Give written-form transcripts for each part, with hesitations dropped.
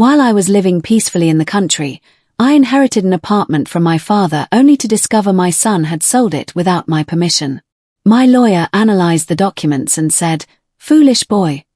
While I was living peacefully in the country, I inherited an apartment from my father only to discover my son had sold it without my permission. My lawyer analyzed the documents and said, "Foolish boy."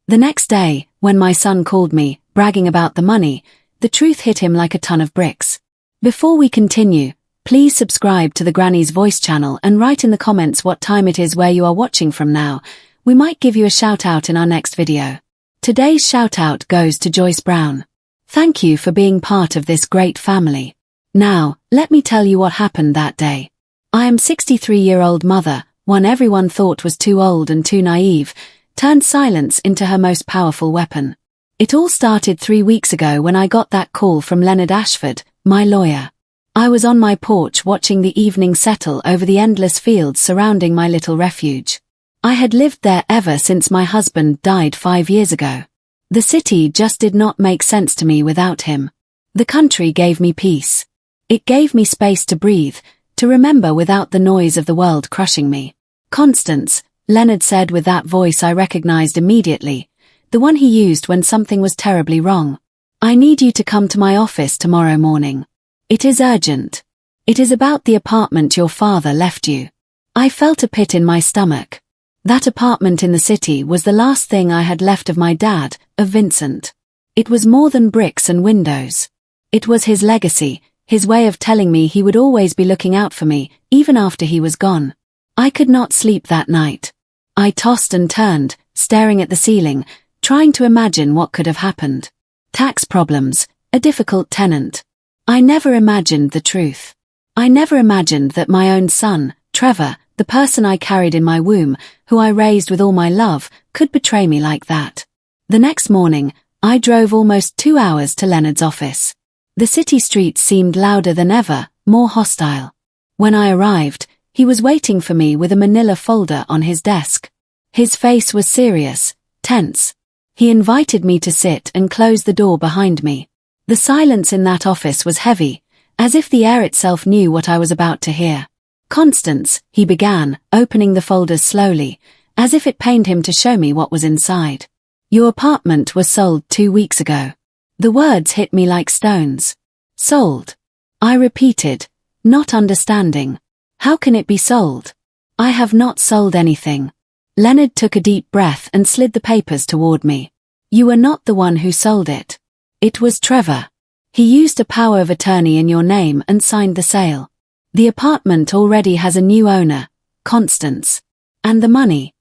The next day, when my son called me, bragging about the money, the truth hit him like a ton of bricks. Before we continue, please subscribe to the Granny's Voice channel and write in the comments what time it is where you are watching from now. We might give you a shout out in our next video. Today's shout out goes to Joyce Brown. Thank you for being part of this great family. Now, let me tell you what happened that day. I am 63-year-old mother, one everyone thought was too old and too naive, turned silence into her most powerful weapon. It all started 3 weeks ago when I got that call from Leonard Ashford, my lawyer. I was on my porch watching the evening settle over the endless fields surrounding my little refuge. I had lived there ever since my husband died 5 years ago. The city just did not make sense to me without him. The country gave me peace. It gave me space to breathe, to remember without the noise of the world crushing me. "Constance," Leonard said with that voice I recognized immediately, the one he used when something was terribly wrong. "I need you to come to my office tomorrow morning. It is urgent. It is about the apartment your father left you." I felt a pit in my stomach. That apartment in the city was the last thing I had left of my dad, of Vincent. It was more than bricks and windows. It was his legacy, his way of telling me he would always be looking out for me, even after he was gone. I could not sleep that night. I tossed and turned, staring at the ceiling, trying to imagine what could have happened. Tax problems, a difficult tenant. I never imagined the truth. I never imagined that my own son, Trevor, the person I carried in my womb, who I raised with all my love, could betray me like that. The next morning, I drove almost 2 hours to Leonard's office. The city streets seemed louder than ever, more hostile. When I arrived, he was waiting for me with a manila folder on his desk. His face was serious, tense. He invited me to sit and closed the door behind me. The silence in that office was heavy, as if the air itself knew what I was about to hear. "Constance," he began, opening the folders slowly, as if it pained him to show me what was inside. "Your apartment was sold 2 weeks ago." The words hit me like stones. "Sold?" I repeated, not understanding. "How can it be sold? I have not sold anything." Leonard took a deep breath and slid the papers toward me. "You were not the one who sold it. It was Trevor. He used a power of attorney in your name and signed the sale. The apartment already has a new owner, Constance. And the money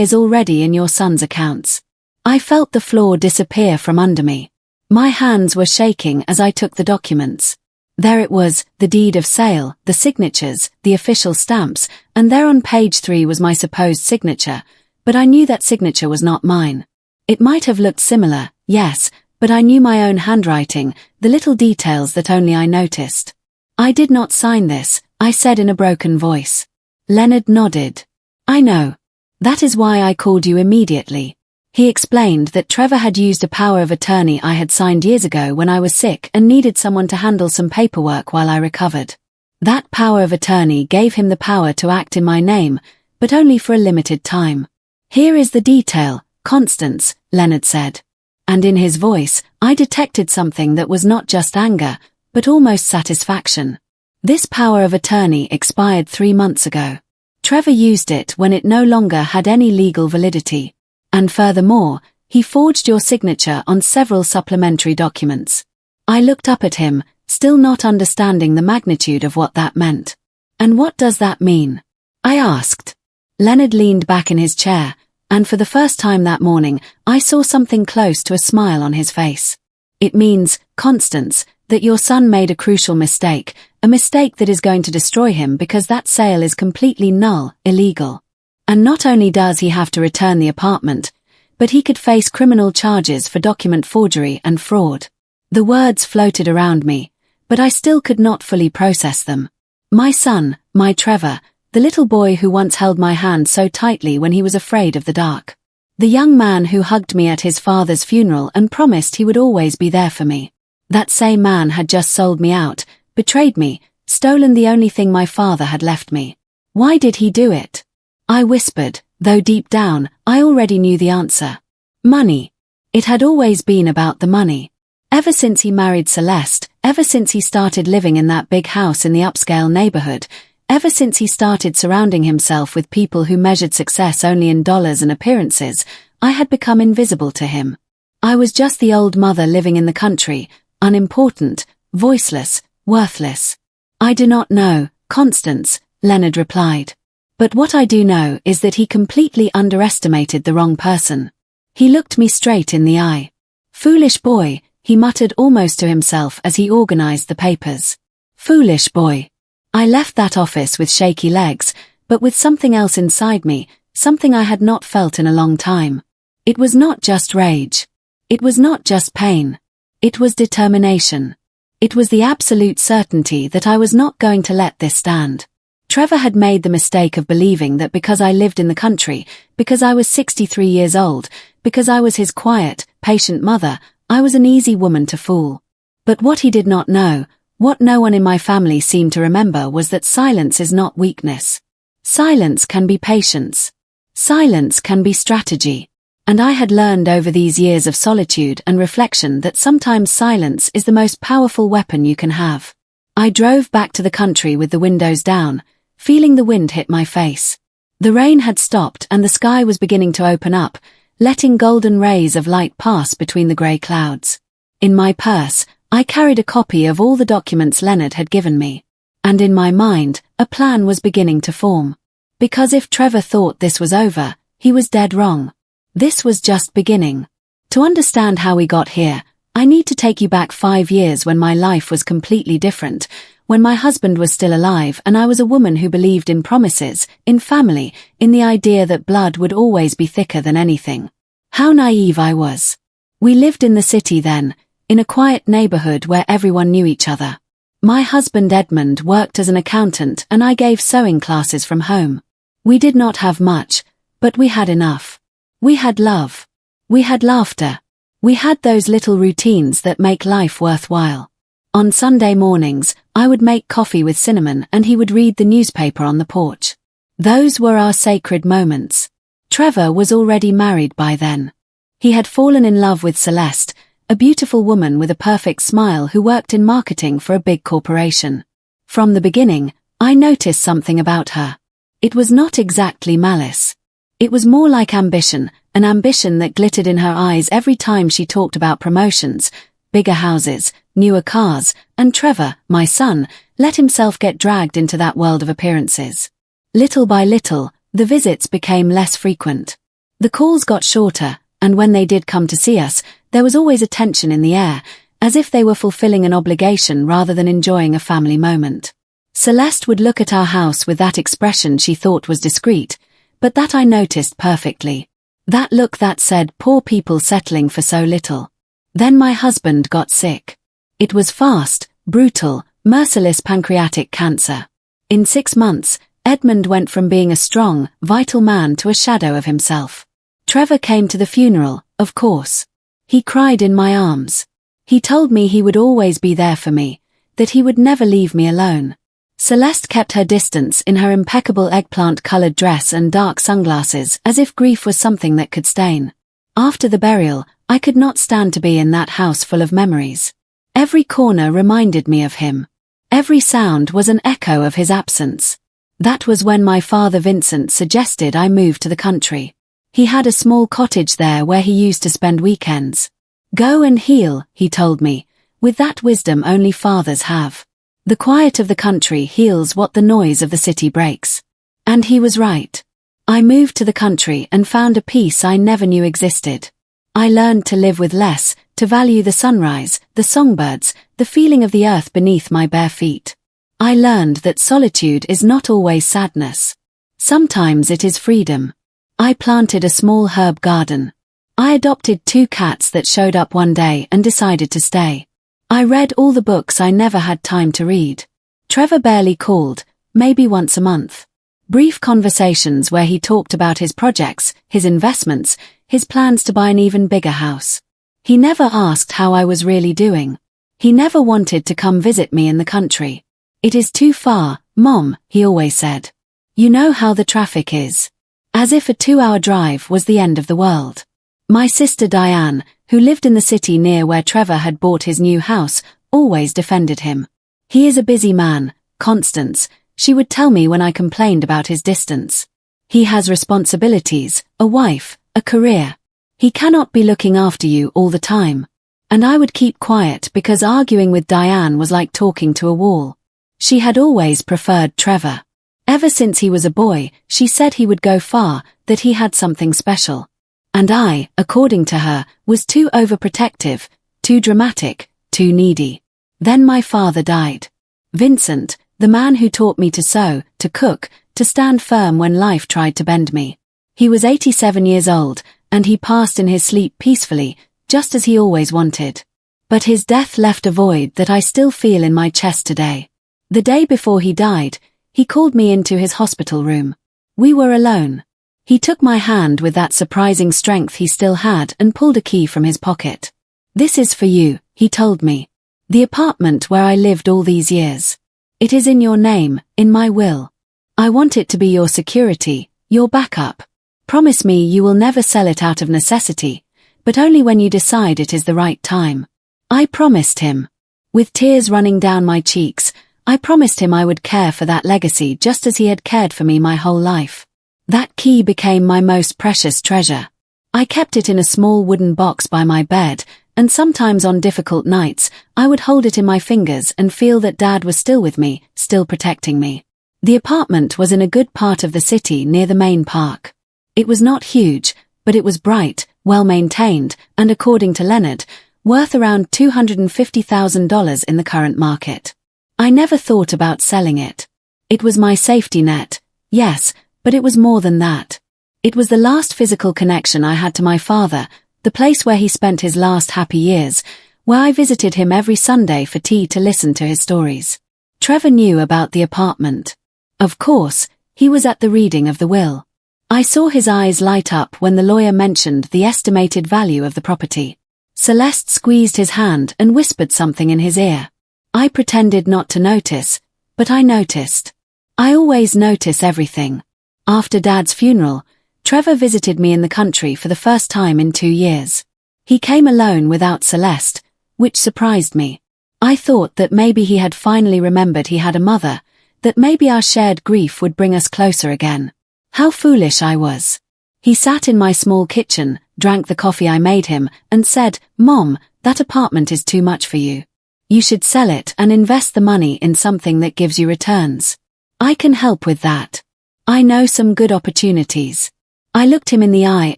is already in your son's accounts." I felt the floor disappear from under me. My hands were shaking as I took the documents. There it was, the deed of sale, the signatures, the official stamps, and there on page 3 was my supposed signature, but I knew that signature was not mine. It might have looked similar, yes, but I knew my own handwriting, the little details that only I noticed. "I did not sign this," I said in a broken voice. Leonard nodded. "I know. That is why I called you immediately." He explained that Trevor had used a power of attorney I had signed years ago when I was sick and needed someone to handle some paperwork while I recovered. That power of attorney gave him the power to act in my name, but only for a limited time. "Here is the detail, Constance," Leonard said. And in his voice, I detected something that was not just anger, but almost satisfaction. This power of attorney expired 3 months ago. Trevor used it when it no longer had any legal validity. And furthermore, he forged your signature on several supplementary documents. I looked up at him, still not understanding the magnitude of what that meant. "And what does that mean?" I asked. Leonard leaned back in his chair, and for the first time that morning, I saw something close to a smile on his face. "It means, Constance, that your son made a crucial mistake, a mistake that is going to destroy him because that sale is completely null, illegal. And not only does he have to return the apartment, but he could face criminal charges for document forgery and fraud." The words floated around me, but I still could not fully process them. My son, my Trevor, the little boy who once held my hand so tightly when he was afraid of the dark. The young man who hugged me at his father's funeral and promised he would always be there for me. That same man had just sold me out, betrayed me, stolen the only thing my father had left me. Why did he do it? I whispered, though deep down, I already knew the answer. Money. It had always been about the money. Ever since he married Celeste, ever since he started living in that big house in the upscale neighborhood, ever since he started surrounding himself with people who measured success only in dollars and appearances, I had become invisible to him. I was just the old mother living in the country, unimportant, voiceless, worthless. I do not know, Constance, Leonard replied. But what I do know is that he completely underestimated the wrong person. He looked me straight in the eye. Foolish boy, he muttered almost to himself as he organized the papers. Foolish boy. I left that office with shaky legs, but with something else inside me, something I had not felt in a long time. It was not just rage. It was not just pain. It was determination. It was the absolute certainty that I was not going to let this stand. Trevor had made the mistake of believing that because I lived in the country, because I was 63 years old, because I was his quiet, patient mother, I was an easy woman to fool. But what he did not know, what no one in my family seemed to remember, was that silence is not weakness. Silence can be patience. Silence can be strategy. And I had learned over these years of solitude and reflection that sometimes silence is the most powerful weapon you can have. I drove back to the country with the windows down, feeling the wind hit my face. The rain had stopped and the sky was beginning to open up, letting golden rays of light pass between the grey clouds. In my purse, I carried a copy of all the documents Leonard had given me. And in my mind, a plan was beginning to form. Because if Trevor thought this was over, he was dead wrong. This was just beginning. To understand how we got here, I need to take you back 5 years when my life was completely different, when my husband was still alive and I was a woman who believed in promises, in family, in the idea that blood would always be thicker than anything. How naive I was. We lived in the city then, in a quiet neighborhood where everyone knew each other. My husband Edmund worked as an accountant and I gave sewing classes from home. We did not have much, but we had enough. We had love. We had laughter. We had those little routines that make life worthwhile. On Sunday mornings, I would make coffee with cinnamon and he would read the newspaper on the porch. Those were our sacred moments. Trevor was already married by then. He had fallen in love with Celeste, a beautiful woman with a perfect smile who worked in marketing for a big corporation. From the beginning, I noticed something about her. It was not exactly malice. It was more like ambition, an ambition that glittered in her eyes every time she talked about promotions, bigger houses, newer cars, and Trevor, my son, let himself get dragged into that world of appearances. Little by little, the visits became less frequent. The calls got shorter, and when they did come to see us, there was always a tension in the air, as if they were fulfilling an obligation rather than enjoying a family moment. Celeste would look at our house with that expression she thought was discreet, but that I noticed perfectly. That look that said, poor people settling for so little. Then my husband got sick. It was fast, brutal, merciless pancreatic cancer. In 6 months, Edmund went from being a strong, vital man to a shadow of himself. Trevor came to the funeral, of course. He cried in my arms. He told me he would always be there for me, that he would never leave me alone. Celeste kept her distance in her impeccable eggplant-colored dress and dark sunglasses as if grief was something that could stain. After the burial, I could not stand to be in that house full of memories. Every corner reminded me of him. Every sound was an echo of his absence. That was when my father Vincent suggested I move to the country. He had a small cottage there where he used to spend weekends. Go and heal, he told me, with that wisdom only fathers have. The quiet of the country heals what the noise of the city breaks. And he was right. I moved to the country and found a peace I never knew existed. I learned to live with less, to value the sunrise, the songbirds, the feeling of the earth beneath my bare feet. I learned that solitude is not always sadness. Sometimes it is freedom. I planted a small herb garden. I adopted 2 cats that showed up one day and decided to stay. I read all the books I never had time to read. Trevor barely called, maybe once a month. Brief conversations where he talked about his projects, his investments, his plans to buy an even bigger house. He never asked how I was really doing. He never wanted to come visit me in the country. It is too far, Mom, he always said. You know how the traffic is. As if a 2-hour drive was the end of the world. My sister Diane, who lived in the city near where Trevor had bought his new house, always defended him. He is a busy man, Constance, she would tell me when I complained about his distance. He has responsibilities, a wife, a career. He cannot be looking after you all the time. And I would keep quiet because arguing with Diane was like talking to a wall. She had always preferred Trevor. Ever since he was a boy, she said he would go far, that he had something special. And I, according to her, was too overprotective, too dramatic, too needy. Then my father died. Vincent, the man who taught me to sew, to cook, to stand firm when life tried to bend me. He was 87 years old, and he passed in his sleep peacefully, just as he always wanted. But his death left a void that I still feel in my chest today. The day before he died, he called me into his hospital room. We were alone. He took my hand with that surprising strength he still had and pulled a key from his pocket. "This is for you," he told me. "The apartment where I lived all these years. It is in your name, in my will. I want it to be your security, your backup. Promise me you will never sell it out of necessity, but only when you decide it is the right time." I promised him. With tears running down my cheeks, I promised him I would care for that legacy just as he had cared for me my whole life. That key became my most precious treasure. I kept it in a small wooden box by my bed, and sometimes on difficult nights, I would hold it in my fingers and feel that Dad was still with me, still protecting me. The apartment was in a good part of the city near the main park. It was not huge, but it was bright, well-maintained, and according to Leonard, worth around $250,000 in the current market. I never thought about selling it. It was my safety net, yes, but it was more than that. It was the last physical connection I had to my father, the place where he spent his last happy years, where I visited him every Sunday for tea to listen to his stories. Trevor knew about the apartment. Of course, he was at the reading of the will. I saw his eyes light up when the lawyer mentioned the estimated value of the property. Celeste squeezed his hand and whispered something in his ear. I pretended not to notice, but I noticed. I always notice everything. After Dad's funeral, Trevor visited me in the country for the first time in 2 years. He came alone without Celeste, which surprised me. I thought that maybe he had finally remembered he had a mother, that maybe our shared grief would bring us closer again. How foolish I was. He sat in my small kitchen, drank the coffee I made him, and said, "Mom, that apartment is too much for you. You should sell it and invest the money in something that gives you returns. I can help with that. I know some good opportunities." I looked him in the eye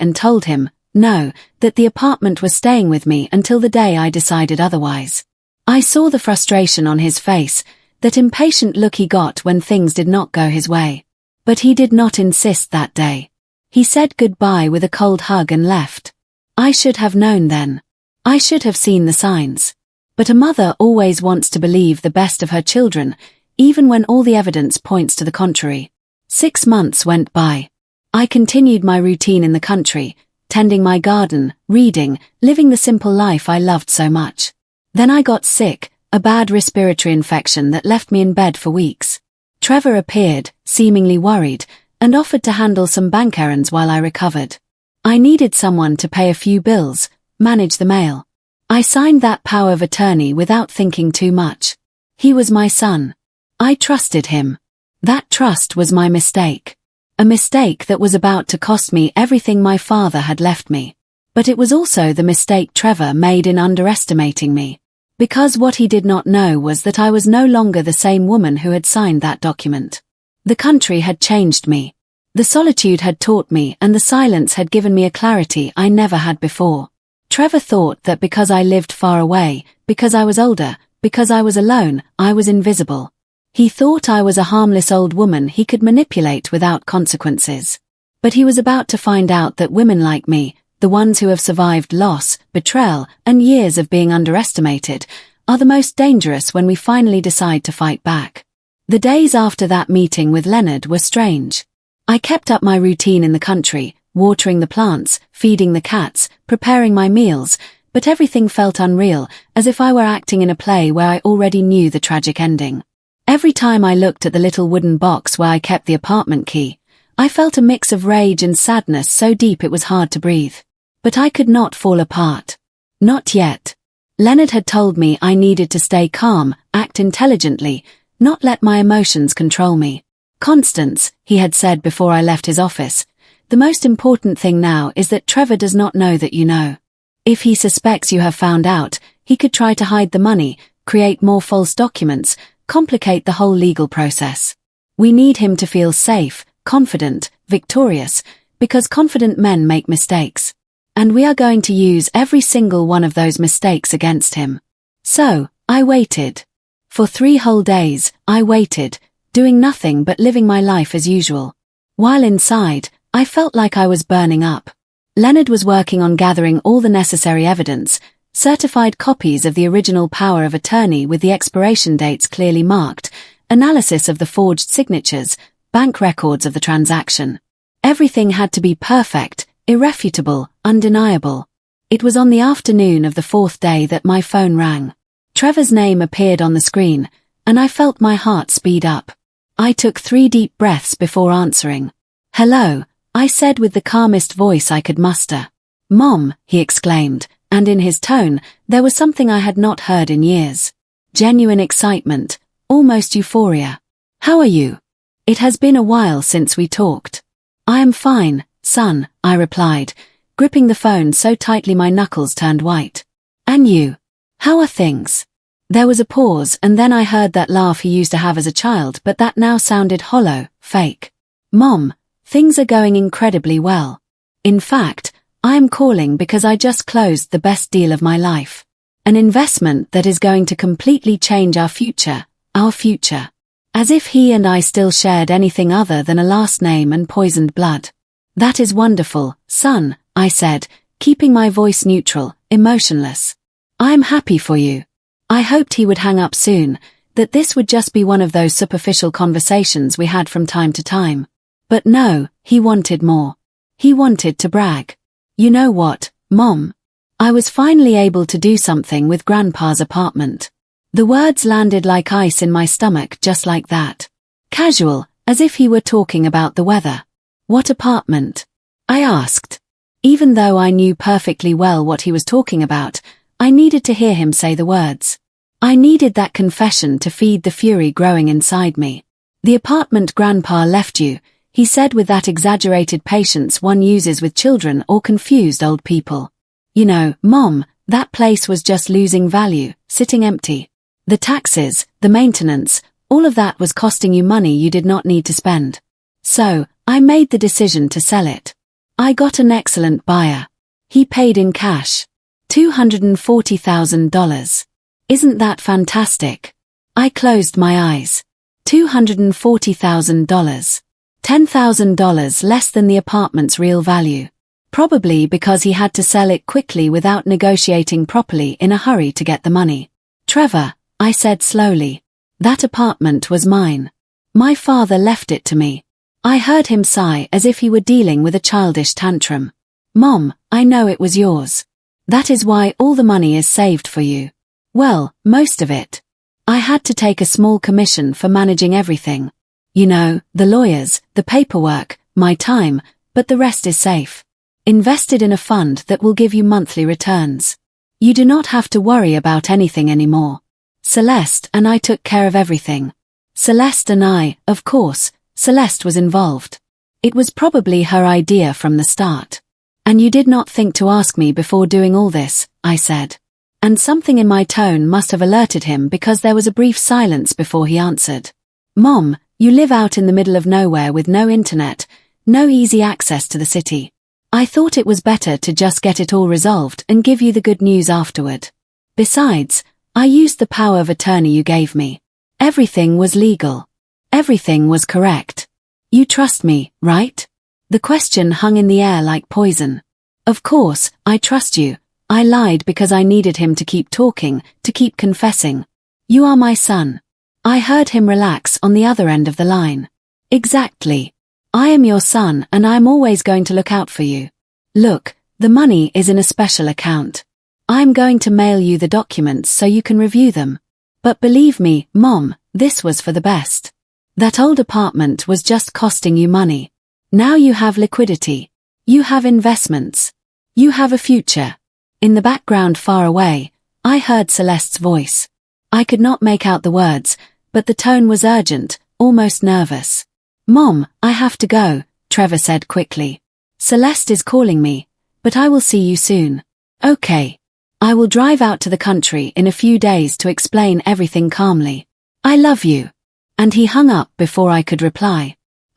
and told him, no, that the apartment was staying with me until the day I decided otherwise. I saw the frustration on his face, that impatient look he got when things did not go his way. But he did not insist that day. He said goodbye with a cold hug and left. I should have known then. I should have seen the signs. But a mother always wants to believe the best of her children, even when all the evidence points to the contrary. 6 months went by. I continued my routine in the country, tending my garden, reading, living the simple life I loved so much. Then I got sick, a bad respiratory infection that left me in bed for weeks. Trevor appeared, seemingly worried, and offered to handle some bank errands while I recovered. I needed someone to pay a few bills, manage the mail. I signed that power of attorney without thinking too much. He was my son. I trusted him. That trust was my mistake. A mistake that was about to cost me everything my father had left me. But it was also the mistake Trevor made in underestimating me. Because what he did not know was that I was no longer the same woman who had signed that document. The country had changed me. The solitude had taught me, and the silence had given me a clarity I never had before. Trevor thought that because I lived far away, because I was older, because I was alone, I was invisible. He thought I was a harmless old woman he could manipulate without consequences. But he was about to find out that women like me, the ones who have survived loss, betrayal, and years of being underestimated, are the most dangerous when we finally decide to fight back. The days after that meeting with Leonard were strange. I kept up my routine in the country, watering the plants, feeding the cats, preparing my meals, but everything felt unreal, as if I were acting in a play where I already knew the tragic ending. Every time I looked at the little wooden box where I kept the apartment key, I felt a mix of rage and sadness so deep it was hard to breathe. But I could not fall apart. Not yet. Leonard had told me I needed to stay calm, act intelligently, not let my emotions control me. Constance, he had said before I left his office, the most important thing now is that Trevor does not know that you know. If he suspects you have found out, he could try to hide the money, create more false documents, complicate the whole legal process. We need him to feel safe, confident, victorious, because confident men make mistakes. And we are going to use every single one of those mistakes against him. So, I waited. For 3 whole days, I waited, doing nothing but living my life as usual. While inside, I felt like I was burning up. Leonard was working on gathering all the necessary evidence, certified copies of the original power of attorney with the expiration dates clearly marked, analysis of the forged signatures, bank records of the transaction. Everything had to be perfect, irrefutable, undeniable. It was on the afternoon of the 4th day that my phone rang. Trevor's name appeared on the screen, and I felt my heart speed up. I took 3 deep breaths before answering. "Hello," I said with the calmest voice I could muster. "Mom," he exclaimed, and in his tone, there was something I had not heard in years. Genuine excitement, almost euphoria. "How are you? It has been a while since we talked." "I am fine, son," I replied, gripping the phone so tightly my knuckles turned white. "And you? How are things?" There was a pause, and then I heard that laugh he used to have as a child, but that now sounded hollow, fake. "Mom, things are going incredibly well. In fact, I am calling because I just closed the best deal of my life. An investment that is going to completely change our future, our future." As if he and I still shared anything other than a last name and poisoned blood. "That is wonderful, son," I said, keeping my voice neutral, emotionless. "I am happy for you." I hoped he would hang up soon, that this would just be one of those superficial conversations we had from time to time. But no, he wanted more. He wanted to brag. "You know what, Mom? I was finally able to do something with Grandpa's apartment." The words landed like ice in my stomach just like that. Casual, as if he were talking about the weather. "What apartment?" I asked. Even though I knew perfectly well what he was talking about, I needed to hear him say the words. I needed that confession to feed the fury growing inside me. "The apartment Grandpa left you," he said with that exaggerated patience one uses with children or confused old people. "You know, Mom, that place was just losing value, sitting empty. The taxes, the maintenance, all of that was costing you money you did not need to spend. So, I made the decision to sell it. I got an excellent buyer. He paid in cash. $240,000. Isn't that fantastic?" I closed my eyes. $240,000. $10,000 less than the apartment's real value. Probably because he had to sell it quickly without negotiating properly in a hurry to get the money. "Trevor," I said slowly, "that apartment was mine. My father left it to me." I heard him sigh as if he were dealing with a childish tantrum. "Mom, I know it was yours. That is why all the money is saved for you. Well, most of it. I had to take a small commission for managing everything. You know, the lawyers, the paperwork, my time, but the rest is safe. Invested in a fund that will give you monthly returns. You do not have to worry about anything anymore. Celeste and I took care of everything." Celeste and I, of course, Celeste was involved. It was probably her idea from the start. "And you did not think to ask me before doing all this," I said. And something in my tone must have alerted him because there was a brief silence before he answered. "Mom, you live out in the middle of nowhere with no internet, no easy access to the city. I thought it was better to just get it all resolved and give you the good news afterward. Besides, I used the power of attorney you gave me. Everything was legal. Everything was correct. You trust me, right?" The question hung in the air like poison. "Of course, I trust you," I lied because I needed him to keep talking, to keep confessing. "You are my son." I heard him relax on the other end of the line. "Exactly. I am your son and I am always going to look out for you. Look, the money is in a special account. I am going to mail you the documents so you can review them. But believe me, Mom, this was for the best. That old apartment was just costing you money. Now you have liquidity. You have investments. You have a future. In the background far away, I heard Celeste's voice. I could not make out the words, but the tone was urgent, almost nervous. Mom, I have to go, Trevor said quickly. Celeste is calling me, but I will see you soon. Okay. I will drive out to the country in a few days to explain everything calmly. I love you. And he hung up before I could reply.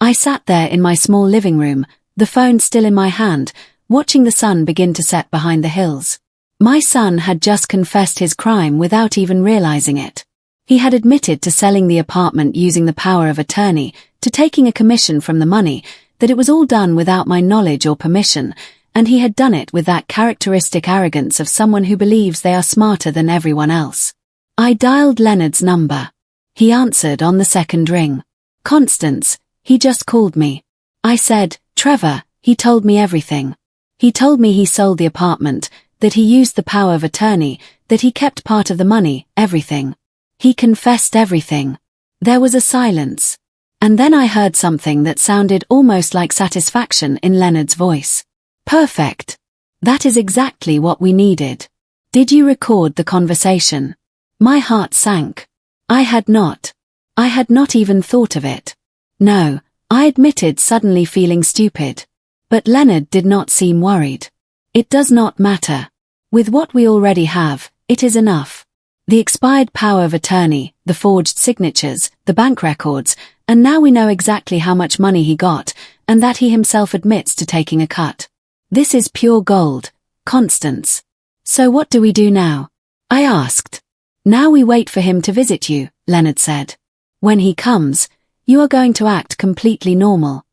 I sat there in my small living room, the phone still in my hand, watching the sun begin to set behind the hills. My son had just confessed his crime without even realizing it. He had admitted to selling the apartment using the power of attorney, to taking a commission from the money, that it was all done without my knowledge or permission, and he had done it with that characteristic arrogance of someone who believes they are smarter than everyone else. I dialed Leonard's number. He answered on the second ring. Constance, he just called me. I said, Trevor, he told me everything. He told me he sold the apartment, that he used the power of attorney, that he kept part of the money, everything. He confessed everything. There was a silence. And then I heard something that sounded almost like satisfaction in Leonard's voice. Perfect. That is exactly what we needed. Did you record the conversation? My heart sank. I had not. I had not even thought of it. No, I admitted, suddenly feeling stupid. But Leonard did not seem worried. It does not matter. With what we already have, it is enough. The expired power of attorney, the forged signatures, the bank records, and now we know exactly how much money he got, and that he himself admits to taking a cut. This is pure gold, Constance. So what do we do now? I asked. Now we wait for him to visit you, Leonard said. When he comes, you are going to act completely normal.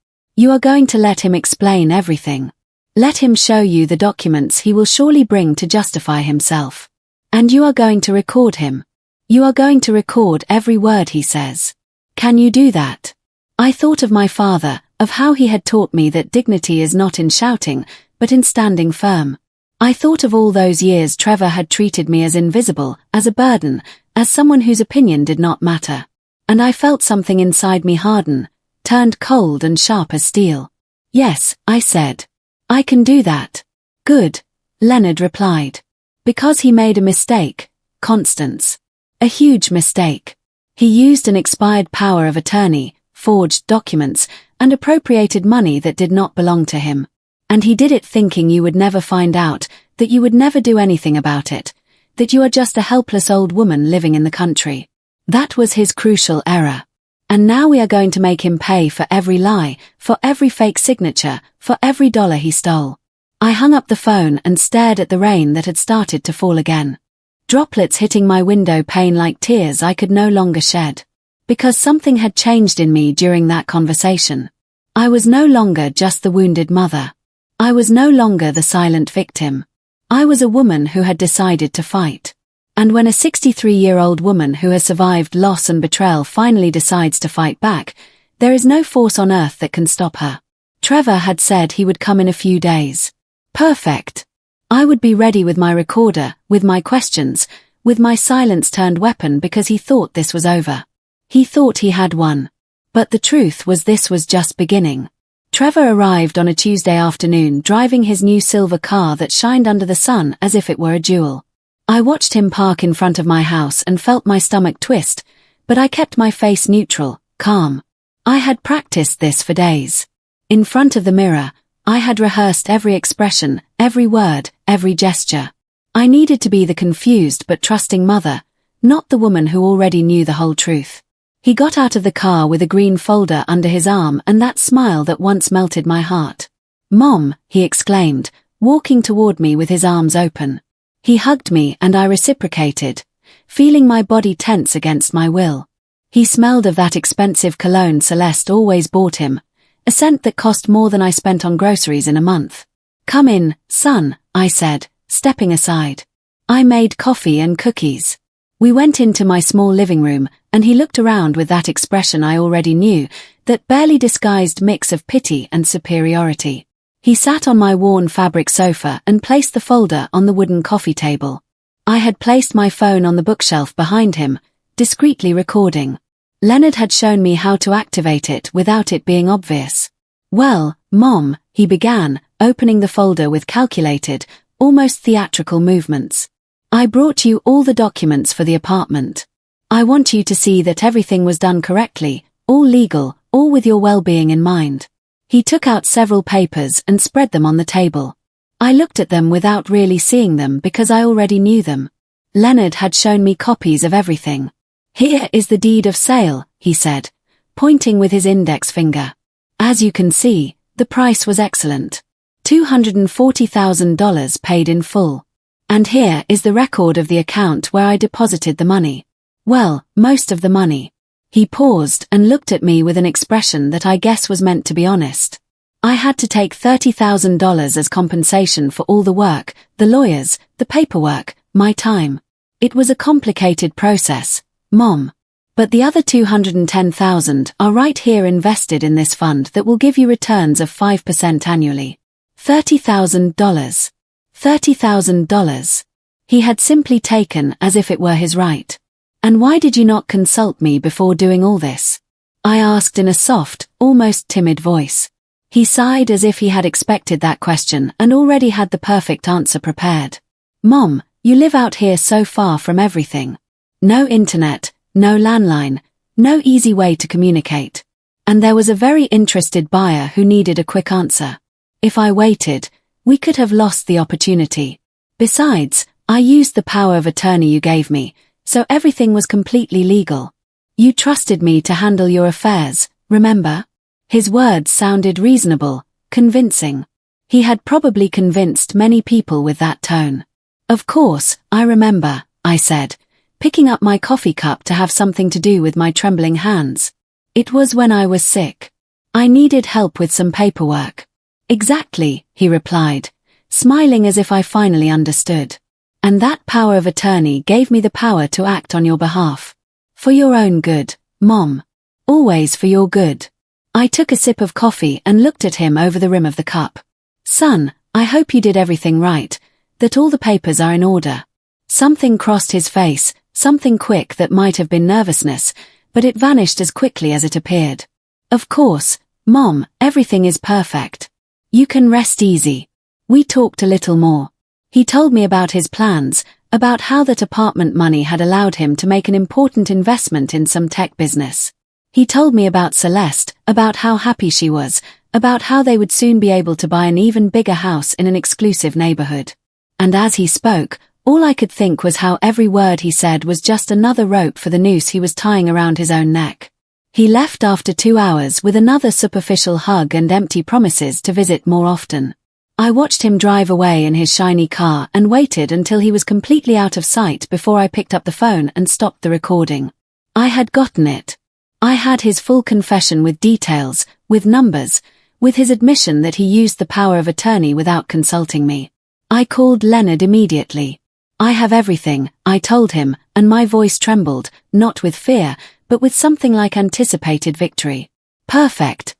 You are going to let him explain everything. Let him show you the documents he will surely bring to justify himself. And you are going to record him. You are going to record every word he says. Can you do that? I thought of my father, of how he had taught me that dignity is not in shouting, but in standing firm. I thought of all those years Trevor had treated me as invisible, as a burden, as someone whose opinion did not matter. And I felt something inside me harden, turned cold and sharp as steel. Yes, I said. I can do that. Good, Leonard replied. Because he made a mistake, Constance. A huge mistake. He used an expired power of attorney, forged documents, and appropriated money that did not belong to him. And he did it thinking you would never find out, that you would never do anything about it, that you are just a helpless old woman living in the country. That was his crucial error. And now we are going to make him pay for every lie, for every fake signature, for every dollar he stole. I hung up the phone and stared at the rain that had started to fall again. Droplets hitting my window pane like tears I could no longer shed. Because something had changed in me during that conversation. I was no longer just the wounded mother. I was no longer the silent victim. I was a woman who had decided to fight. And when a 63-year-old woman who has survived loss and betrayal finally decides to fight back, there is no force on earth that can stop her. Trevor had said he would come in a few days. Perfect. I would be ready with my recorder, with my questions, with my silence-turned weapon because he thought this was over. He thought he had won. But the truth was this was just beginning. Trevor arrived on a Tuesday afternoon driving his new silver car that shined under the sun as if it were a jewel. I watched him park in front of my house and felt my stomach twist, but I kept my face neutral, calm. I had practiced this for days. In front of the mirror, I had rehearsed every expression, every word, every gesture. I needed to be the confused but trusting mother, not the woman who already knew the whole truth. He got out of the car with a green folder under his arm and that smile that once melted my heart. Mom, he exclaimed, walking toward me with his arms open. He hugged me and I reciprocated, feeling my body tense against my will. He smelled of that expensive cologne Celeste always bought him, a scent that cost more than I spent on groceries in a month. Come in, son, I said, stepping aside. I made coffee and cookies. We went into my small living room, and he looked around with that expression I already knew, that barely disguised mix of pity and superiority. He sat on my worn fabric sofa and placed the folder on the wooden coffee table. I had placed my phone on the bookshelf behind him, discreetly recording. Leonard had shown me how to activate it without it being obvious. Well, Mom, he began, opening the folder with calculated, almost theatrical movements. I brought you all the documents for the apartment. I want you to see that everything was done correctly, all legal, all with your well-being in mind. He took out several papers and spread them on the table. I looked at them without really seeing them because I already knew them. Leonard had shown me copies of everything. Here is the deed of sale, he said, pointing with his index finger. As you can see, the price was excellent. $240,000 paid in full. And here is the record of the account where I deposited the money. Well, most of the money. He paused and looked at me with an expression that I guess was meant to be honest. I had to take $30,000 as compensation for all the work, the lawyers, the paperwork, my time. It was a complicated process, Mom. But the other $210,000 are right here invested in this fund that will give you returns of 5% annually. $30,000. $30,000. He had simply taken as if it were his right. And why did you not consult me before doing all this? I asked in a soft, almost timid voice. He sighed as if he had expected that question and already had the perfect answer prepared. Mom, you live out here so far from everything. No internet, no landline, no easy way to communicate. And there was a very interested buyer who needed a quick answer. If I waited, we could have lost the opportunity. Besides, I used the power of attorney you gave me, so everything was completely legal. You trusted me to handle your affairs, remember? His words sounded reasonable, convincing. He had probably convinced many people with that tone. Of course, I remember, I said, picking up my coffee cup to have something to do with my trembling hands. It was when I was sick. I needed help with some paperwork. Exactly, he replied, smiling as if I finally understood. And that power of attorney gave me the power to act on your behalf. For your own good, Mom. Always for your good. I took a sip of coffee and looked at him over the rim of the cup. Son, I hope you did everything right, that all the papers are in order. Something crossed his face, something quick that might have been nervousness, but it vanished as quickly as it appeared. Of course, Mom, everything is perfect. You can rest easy. We talked a little more. He told me about his plans, about how that apartment money had allowed him to make an important investment in some tech business. He told me about Celeste, about how happy she was, about how they would soon be able to buy an even bigger house in an exclusive neighborhood. And as he spoke, all I could think was how every word he said was just another rope for the noose he was tying around his own neck. He left after 2 hours with another superficial hug and empty promises to visit more often. I watched him drive away in his shiny car and waited until he was completely out of sight before I picked up the phone and stopped the recording. I had gotten it. I had his full confession with details, with numbers, with his admission that he used the power of attorney without consulting me. I called Leonard immediately. I have everything, I told him, and my voice trembled, not with fear, but with something like anticipated victory. Perfect.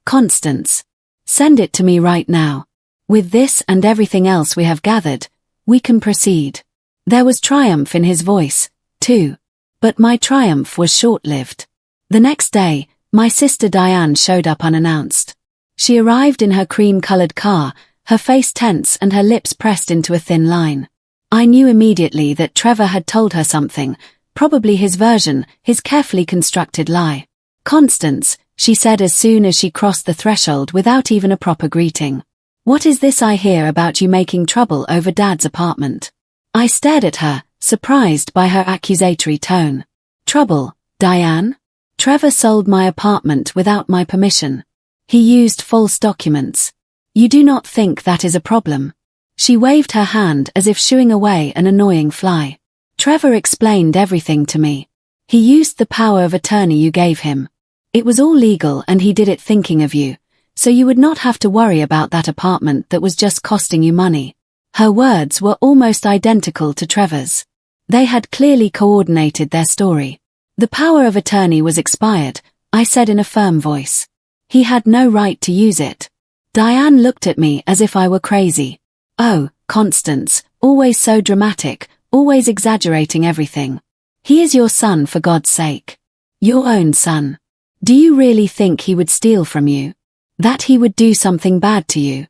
Constance. Send it to me right now. With this and everything else we have gathered, we can proceed. There was triumph in his voice, too. But my triumph was short-lived. The next day, my sister Diane showed up unannounced. She arrived in her cream-colored car, her face tense and her lips pressed into a thin line. I knew immediately that Trevor had told her something, probably his version, his carefully constructed lie. Constance, she said as soon as she crossed the threshold without even a proper greeting. What is this I hear about you making trouble over Dad's apartment? I stared at her, surprised by her accusatory tone. Trouble, Diane? Trevor sold my apartment without my permission. He used false documents. You do not think that is a problem? She waved her hand as if shooing away an annoying fly. Trevor explained everything to me. He used the power of attorney you gave him. It was all legal and he did it thinking of you. So you would not have to worry about that apartment that was just costing you money. Her words were almost identical to Trevor's. They had clearly coordinated their story. The power of attorney was expired, I said in a firm voice. He had no right to use it. Diane looked at me as if I were crazy. Oh, Constance, always so dramatic, always exaggerating everything. He is your son for God's sake. Your own son. Do you really think he would steal from you? That he would do something bad to you?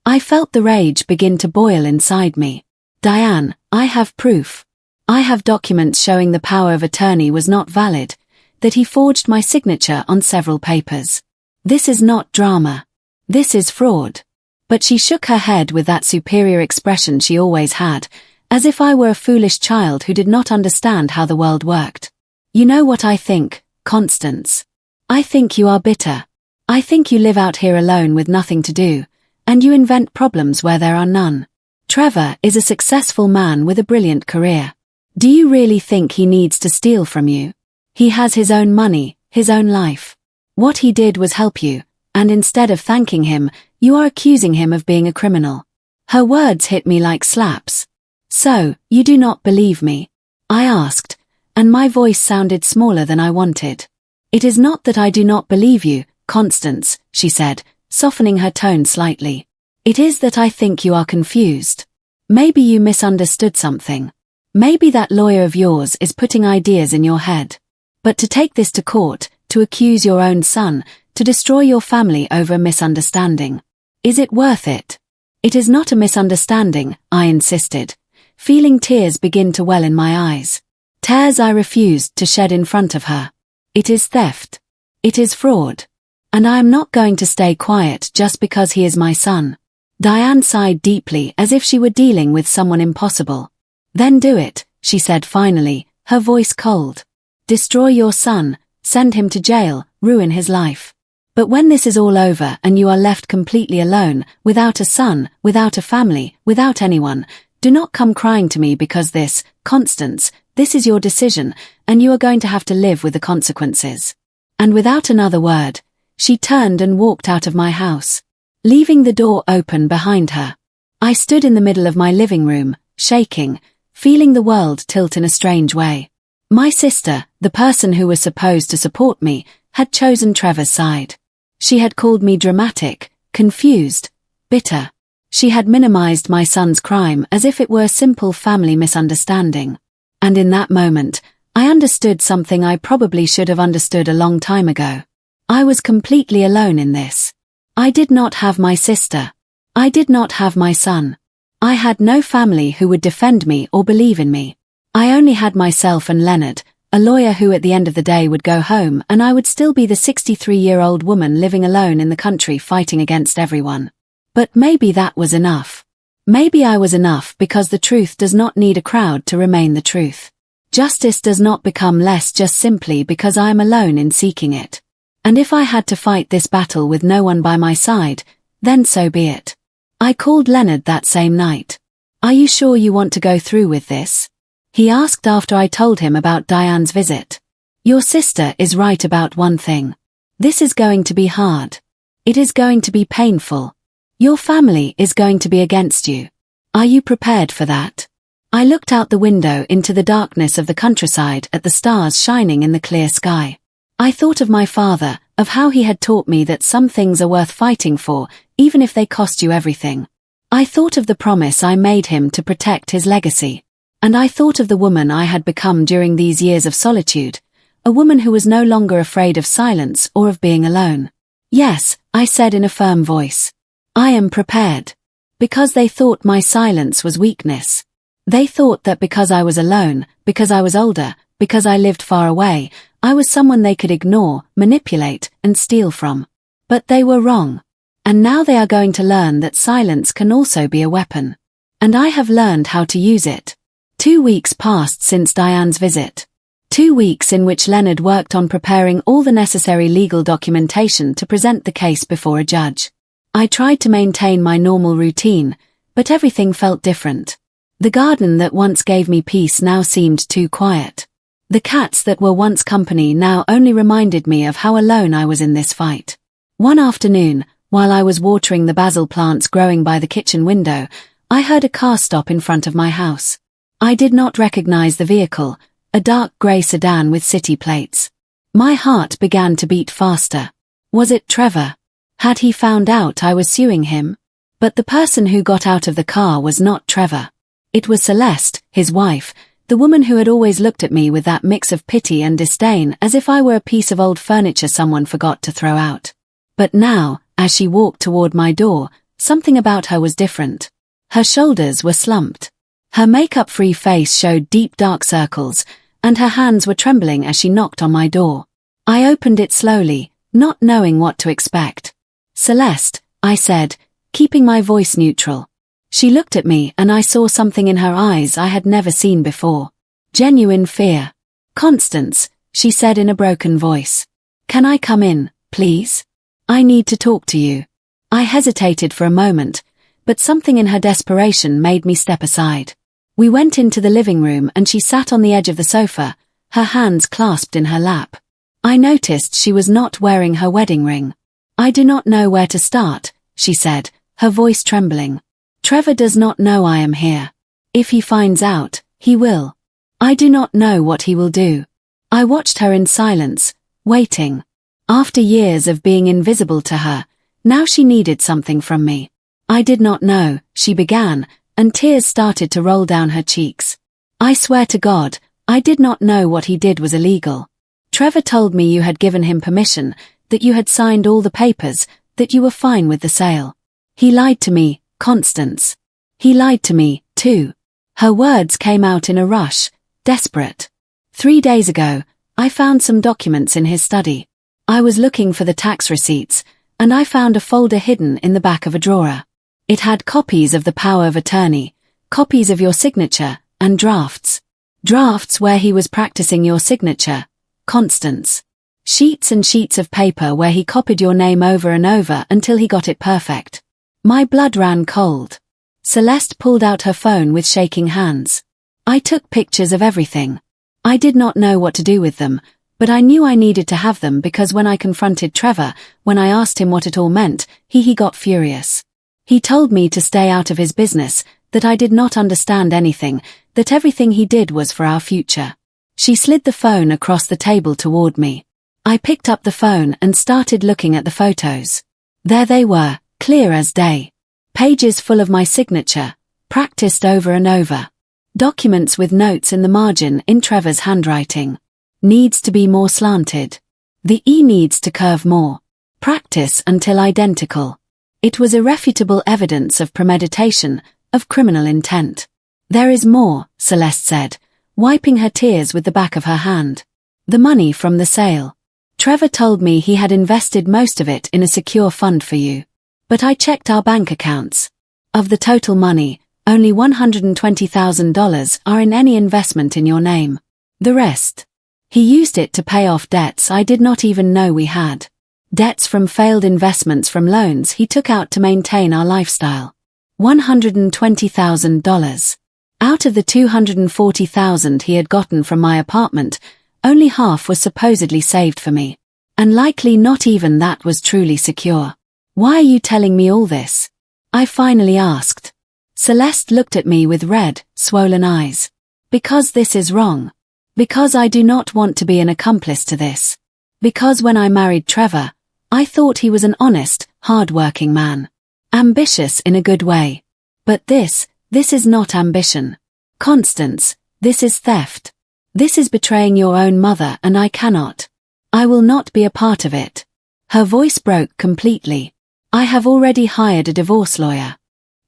I felt the rage begin to boil inside me. Diane, I have proof. I have documents showing the power of attorney was not valid, that he forged my signature on several papers. This is not drama. This is fraud. But she shook her head with that superior expression she always had, as if I were a foolish child who did not understand how the world worked. You know what I think, Constance? I think you are bitter. I think you live out here alone with nothing to do, and you invent problems where there are none. Trevor is a successful man with a brilliant career. Do you really think he needs to steal from you? He has his own money, his own life. What he did was help you, and instead of thanking him, you are accusing him of being a criminal. Her words hit me like slaps. So, you do not believe me? I asked, and my voice sounded smaller than I wanted. It is not that I do not believe you, Constance, she said, softening her tone slightly. It is that I think you are confused. Maybe you misunderstood something. Maybe that lawyer of yours is putting ideas in your head. But to take this to court, to accuse your own son, to destroy your family over a misunderstanding. Is it worth it? It is not a misunderstanding, I insisted, feeling tears begin to well in my eyes. Tears I refused to shed in front of her. It is theft. It is fraud. And I am not going to stay quiet just because he is my son. Diane sighed deeply as if she were dealing with someone impossible. Then do it, she said finally, her voice cold. Destroy your son, send him to jail, ruin his life. But when this is all over and you are left completely alone, without a son, without a family, without anyone, do not come crying to me because this, Constance, this is your decision, and you are going to have to live with the consequences. And without another word, she turned and walked out of my house, leaving the door open behind her. I stood in the middle of my living room, shaking, feeling the world tilt in a strange way. My sister, the person who was supposed to support me, had chosen Trevor's side. She had called me dramatic, confused, bitter. She had minimized my son's crime as if it were a simple family misunderstanding. And in that moment, I understood something I probably should have understood a long time ago. I was completely alone in this. I did not have my sister. I did not have my son. I had no family who would defend me or believe in me. I only had myself and Leonard, a lawyer who at the end of the day would go home and I would still be the 63-year-old woman living alone in the country fighting against everyone. But maybe that was enough. Maybe I was enough because the truth does not need a crowd to remain the truth. Justice does not become less just simply because I am alone in seeking it. And if I had to fight this battle with no one by my side, then so be it. I called Leonard that same night. Are you sure you want to go through with this? He asked after I told him about Diane's visit. Your sister is right about one thing. This is going to be hard. It is going to be painful. Your family is going to be against you. Are you prepared for that? I looked out the window into the darkness of the countryside at the stars shining in the clear sky. I thought of my father, of how he had taught me that some things are worth fighting for, even if they cost you everything. I thought of the promise I made him to protect his legacy. And I thought of the woman I had become during these years of solitude, a woman who was no longer afraid of silence or of being alone. Yes, I said in a firm voice. I am prepared. Because they thought my silence was weakness. They thought that because I was alone, because I was older, because I lived far away, I was someone they could ignore, manipulate, and steal from. But they were wrong. And now they are going to learn that silence can also be a weapon. And I have learned how to use it. 2 weeks passed since Diane's visit. 2 weeks in which Leonard worked on preparing all the necessary legal documentation to present the case before a judge. I tried to maintain my normal routine, but everything felt different. The garden that once gave me peace now seemed too quiet. The cats that were once company now only reminded me of how alone I was in this fight. One afternoon, while I was watering the basil plants growing by the kitchen window, I heard a car stop in front of my house. I did not recognize the vehicle, a dark grey sedan with city plates. My heart began to beat faster. Was it Trevor? Had he found out I was suing him? But the person who got out of the car was not Trevor. It was Celeste, his wife, the woman who had always looked at me with that mix of pity and disdain as if I were a piece of old furniture someone forgot to throw out. But now, as she walked toward my door, Something about her was different. Her shoulders were slumped. Her makeup-free face showed deep dark circles, and her hands were trembling as she knocked on my door. I opened it slowly, not knowing what to expect. "Celeste," I said, keeping my voice neutral. She looked at me and I saw something in her eyes I had never seen before. Genuine fear. "Constance," she said in a broken voice. "Can I come in, please? I need to talk to you." I hesitated for a moment, but something in her desperation made me step aside. We went into the living room and she sat on the edge of the sofa, her hands clasped in her lap. I noticed she was not wearing her wedding ring. "I do not know where to start," she said, her voice trembling. "Trevor does not know I am here. If he finds out, he will. I do not know what he will do." I watched her in silence, waiting. After years of being invisible to her, now she needed something from me. "I did not know," she began, and tears started to roll down her cheeks. "I swear to God, I did not know what he did was illegal. Trevor told me you had given him permission, that you had signed all the papers, that you were fine with the sale. He lied to me, Constance. He lied to me, too." Her words came out in a rush, desperate. 3 days ago, I found some documents in his study. I was looking for the tax receipts, and I found a folder hidden in the back of a drawer. It had copies of the power of attorney, copies of your signature, and drafts. Drafts where he was practicing your signature, Constance. Sheets and sheets of paper where he copied your name over and over until he got it perfect. My blood ran cold. Celeste pulled out her phone with shaking hands. "I took pictures of everything. I did not know what to do with them, but I knew I needed to have them because when I confronted Trevor, when I asked him what it all meant, he got furious. He told me to stay out of his business, that I did not understand anything, that everything he did was for our future." She slid the phone across the table toward me. I picked up the phone and started looking at the photos. There they were, clear as day. Pages full of my signature, practiced over and over. Documents with notes in the margin in Trevor's handwriting. "Needs to be more slanted. The E needs to curve more. Practice until identical." It was irrefutable evidence of premeditation, of criminal intent. "There is more," Celeste said, wiping her tears with the back of her hand. "The money from the sale. Trevor told me he had invested most of it in a secure fund for you. But I checked our bank accounts. Of the total money, only $120,000 are in any investment in your name. The rest. He used it to pay off debts I did not even know we had. Debts from failed investments from loans he took out to maintain our lifestyle. $120,000. Out of the $240,000 he had gotten from my apartment, only half was supposedly saved for me. And likely not even that was truly secure. "Why are you telling me all this?" I finally asked. Celeste looked at me with red, swollen eyes. "Because this is wrong. Because I do not want to be an accomplice to this. Because when I married Trevor, I thought he was an honest, hard-working man. Ambitious in a good way. But this is not ambition. Constance, this is theft. This is betraying your own mother and I cannot. I will not be a part of it." Her voice broke completely. "I have already hired a divorce lawyer.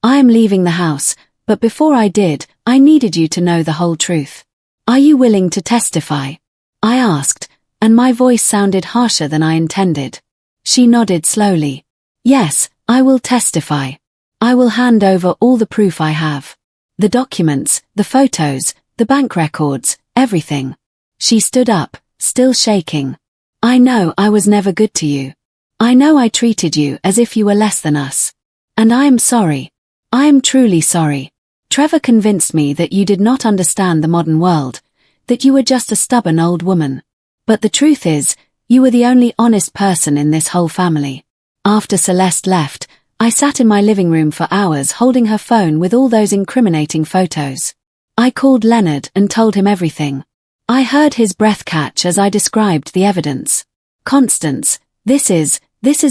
I am leaving the house, but before I did, I needed you to know the whole truth. Are you willing to testify?" I asked, and my voice sounded harsher than I intended. She nodded slowly. "Yes, I will testify. I will hand over all the proof I have. The documents, the photos, the bank records, everything." She stood up, still shaking. "I know I was never good to you. I know I treated you as if you were less than us. And I am sorry. I am truly sorry. Trevor convinced me that you did not understand the modern world, that you were just a stubborn old woman. But the truth is, you were the only honest person in this whole family." After Celeste left, I sat in my living room for hours holding her phone with all those incriminating photos. I called Leonard and told him everything. I heard his breath catch as I described the evidence. "Constance, this is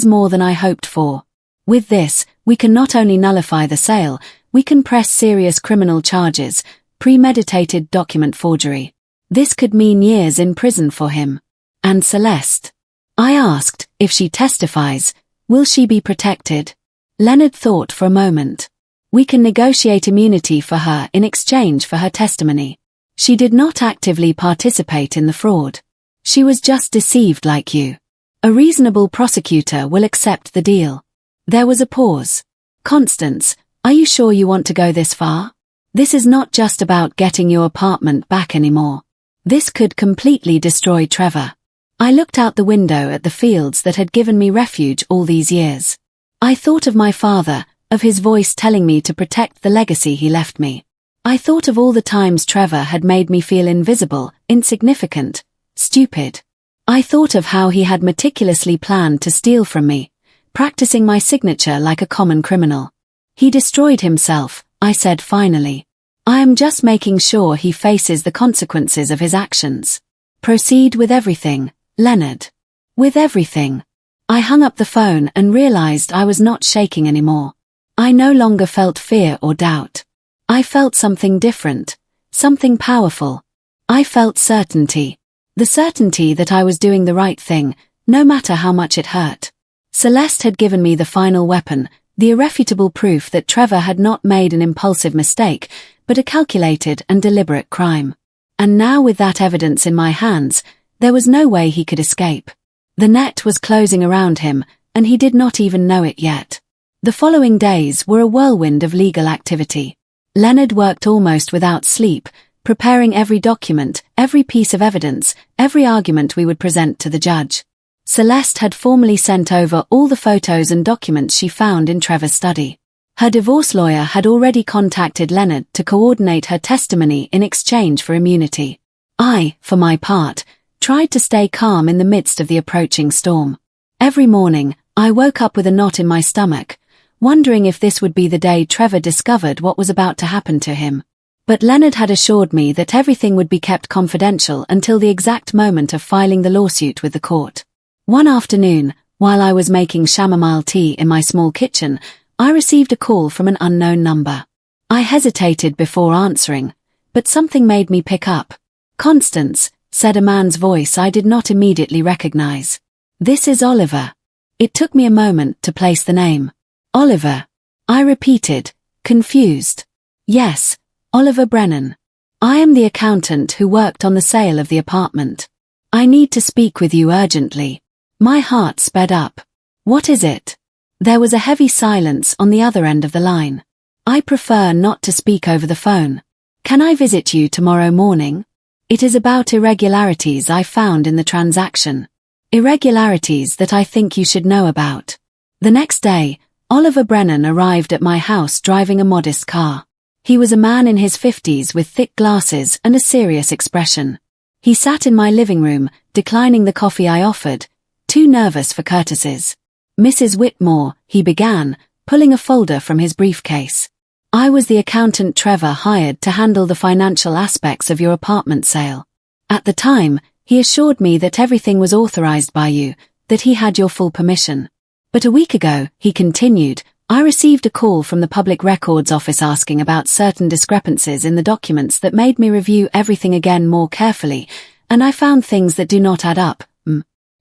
more than I hoped for. With this, we can not only nullify the sale, we can press serious criminal charges, premeditated document forgery. This could mean years in prison for him." "And Celeste?" I asked. "If she testifies, will she be protected?" Leonard thought for a moment. We can negotiate immunity for her in exchange for her testimony. She did not actively participate in the fraud. She was just deceived like you. A reasonable prosecutor will accept the deal. There was a pause. Constance, are you sure you want to go this far? This is not just about getting your apartment back anymore. This could completely destroy Trevor. I looked out the window at the fields that had given me refuge all these years. I thought of my father, of his voice telling me to protect the legacy he left me. I thought of all the times Trevor had made me feel invisible, insignificant, stupid. I thought of how he had meticulously planned to steal from me, practicing my signature like a common criminal. He destroyed himself, I said finally. I am just making sure he faces the consequences of his actions. Proceed with everything, Leonard. With everything. I hung up the phone and realized I was not shaking anymore. I no longer felt fear or doubt. I felt something different, something powerful. I felt certainty. The certainty that I was doing the right thing, no matter how much it hurt. Celeste had given me the final weapon, the irrefutable proof that Trevor had not made an impulsive mistake, but a calculated and deliberate crime. And now with that evidence in my hands, there was no way he could escape. The net was closing around him, and he did not even know it yet. The following days were a whirlwind of legal activity. Leonard worked almost without sleep, preparing every document, every piece of evidence, every argument we would present to the judge. Celeste had formally sent over all the photos and documents she found in Trevor's study. Her divorce lawyer had already contacted Leonard to coordinate her testimony in exchange for immunity. I, for my part, tried to stay calm in the midst of the approaching storm. Every morning, I woke up with a knot in my stomach, wondering if this would be the day Trevor discovered what was about to happen to him. But Leonard had assured me that everything would be kept confidential until the exact moment of filing the lawsuit with the court. One afternoon, while I was making chamomile tea in my small kitchen, I received a call from an unknown number. I hesitated before answering, but something made me pick up. Constance, said a man's voice I did not immediately recognize. This is Oliver. It took me a moment to place the name. Oliver. I repeated, confused. Yes, Oliver Brennan. I am the accountant who worked on the sale of the apartment. I need to speak with you urgently. My heart sped up. What is it? There was a heavy silence on the other end of the line. I prefer not to speak over the phone. Can I visit you tomorrow morning? It is about irregularities I found in the transaction. Irregularities that I think you should know about. The next day, Oliver Brennan arrived at my house driving a modest car. He was a man in his 50s with thick glasses and a serious expression. He sat in my living room, declining the coffee I offered, too nervous for courtesies. Mrs. Whitmore, he began, pulling a folder from his briefcase. I was the accountant Trevor hired to handle the financial aspects of your apartment sale. At the time, he assured me that everything was authorized by you, that he had your full permission. But a week ago, he continued, I received a call from the Public Records Office asking about certain discrepancies in the documents that made me review everything again more carefully, and I found things that do not add up.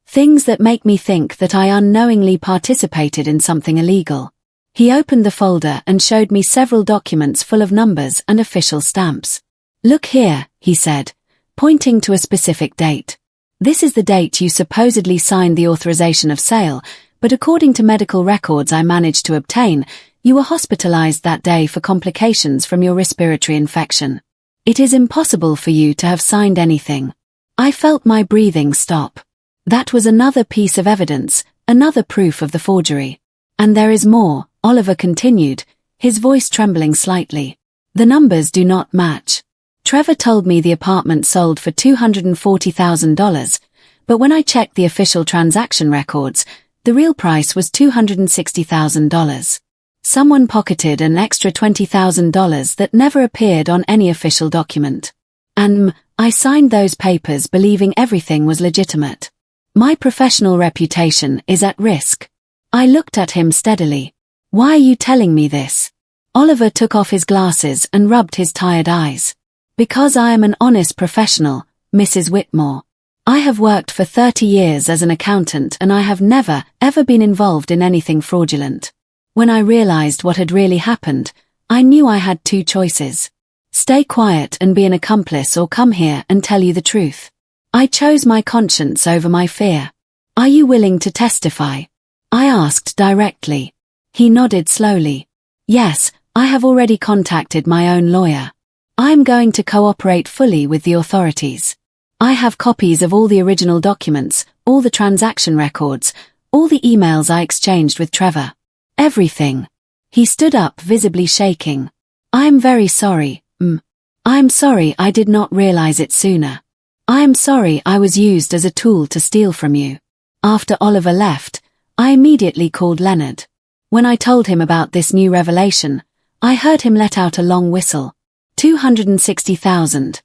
Things that make me think that I unknowingly participated in something illegal. He opened the folder and showed me several documents full of numbers and official stamps. Look here, he said, pointing to a specific date. This is the date you supposedly signed the authorization of sale, but according to medical records I managed to obtain, you were hospitalized that day for complications from your respiratory infection. It is impossible for you to have signed anything. I felt my breathing stop. That was another piece of evidence, another proof of the forgery. And there is more, Oliver continued, his voice trembling slightly. The numbers do not match. Trevor told me the apartment sold for $240,000, but when I checked the official transaction records, the real price was $260,000. Someone pocketed an extra $20,000 that never appeared on any official document. And I signed those papers believing everything was legitimate. My professional reputation is at risk. I looked at him steadily. Why are you telling me this? Oliver took off his glasses and rubbed his tired eyes. Because I am an honest professional, Mrs. Whitmore. I have worked for 30 years as an accountant and I have never, ever been involved in anything fraudulent. When I realized what had really happened, I knew I had two choices. Stay quiet and be an accomplice, or come here and tell you the truth. I chose my conscience over my fear. Are you willing to testify? I asked directly. He nodded slowly. Yes, I have already contacted my own lawyer. I am going to cooperate fully with the authorities. I have copies of all the original documents, all the transaction records, all the emails I exchanged with Trevor. Everything. He stood up, visibly shaking. I am very sorry, I am sorry I did not realize it sooner. I am sorry I was used as a tool to steal from you. After Oliver left, I immediately called Leonard. When I told him about this new revelation, I heard him let out a long whistle. 260,000.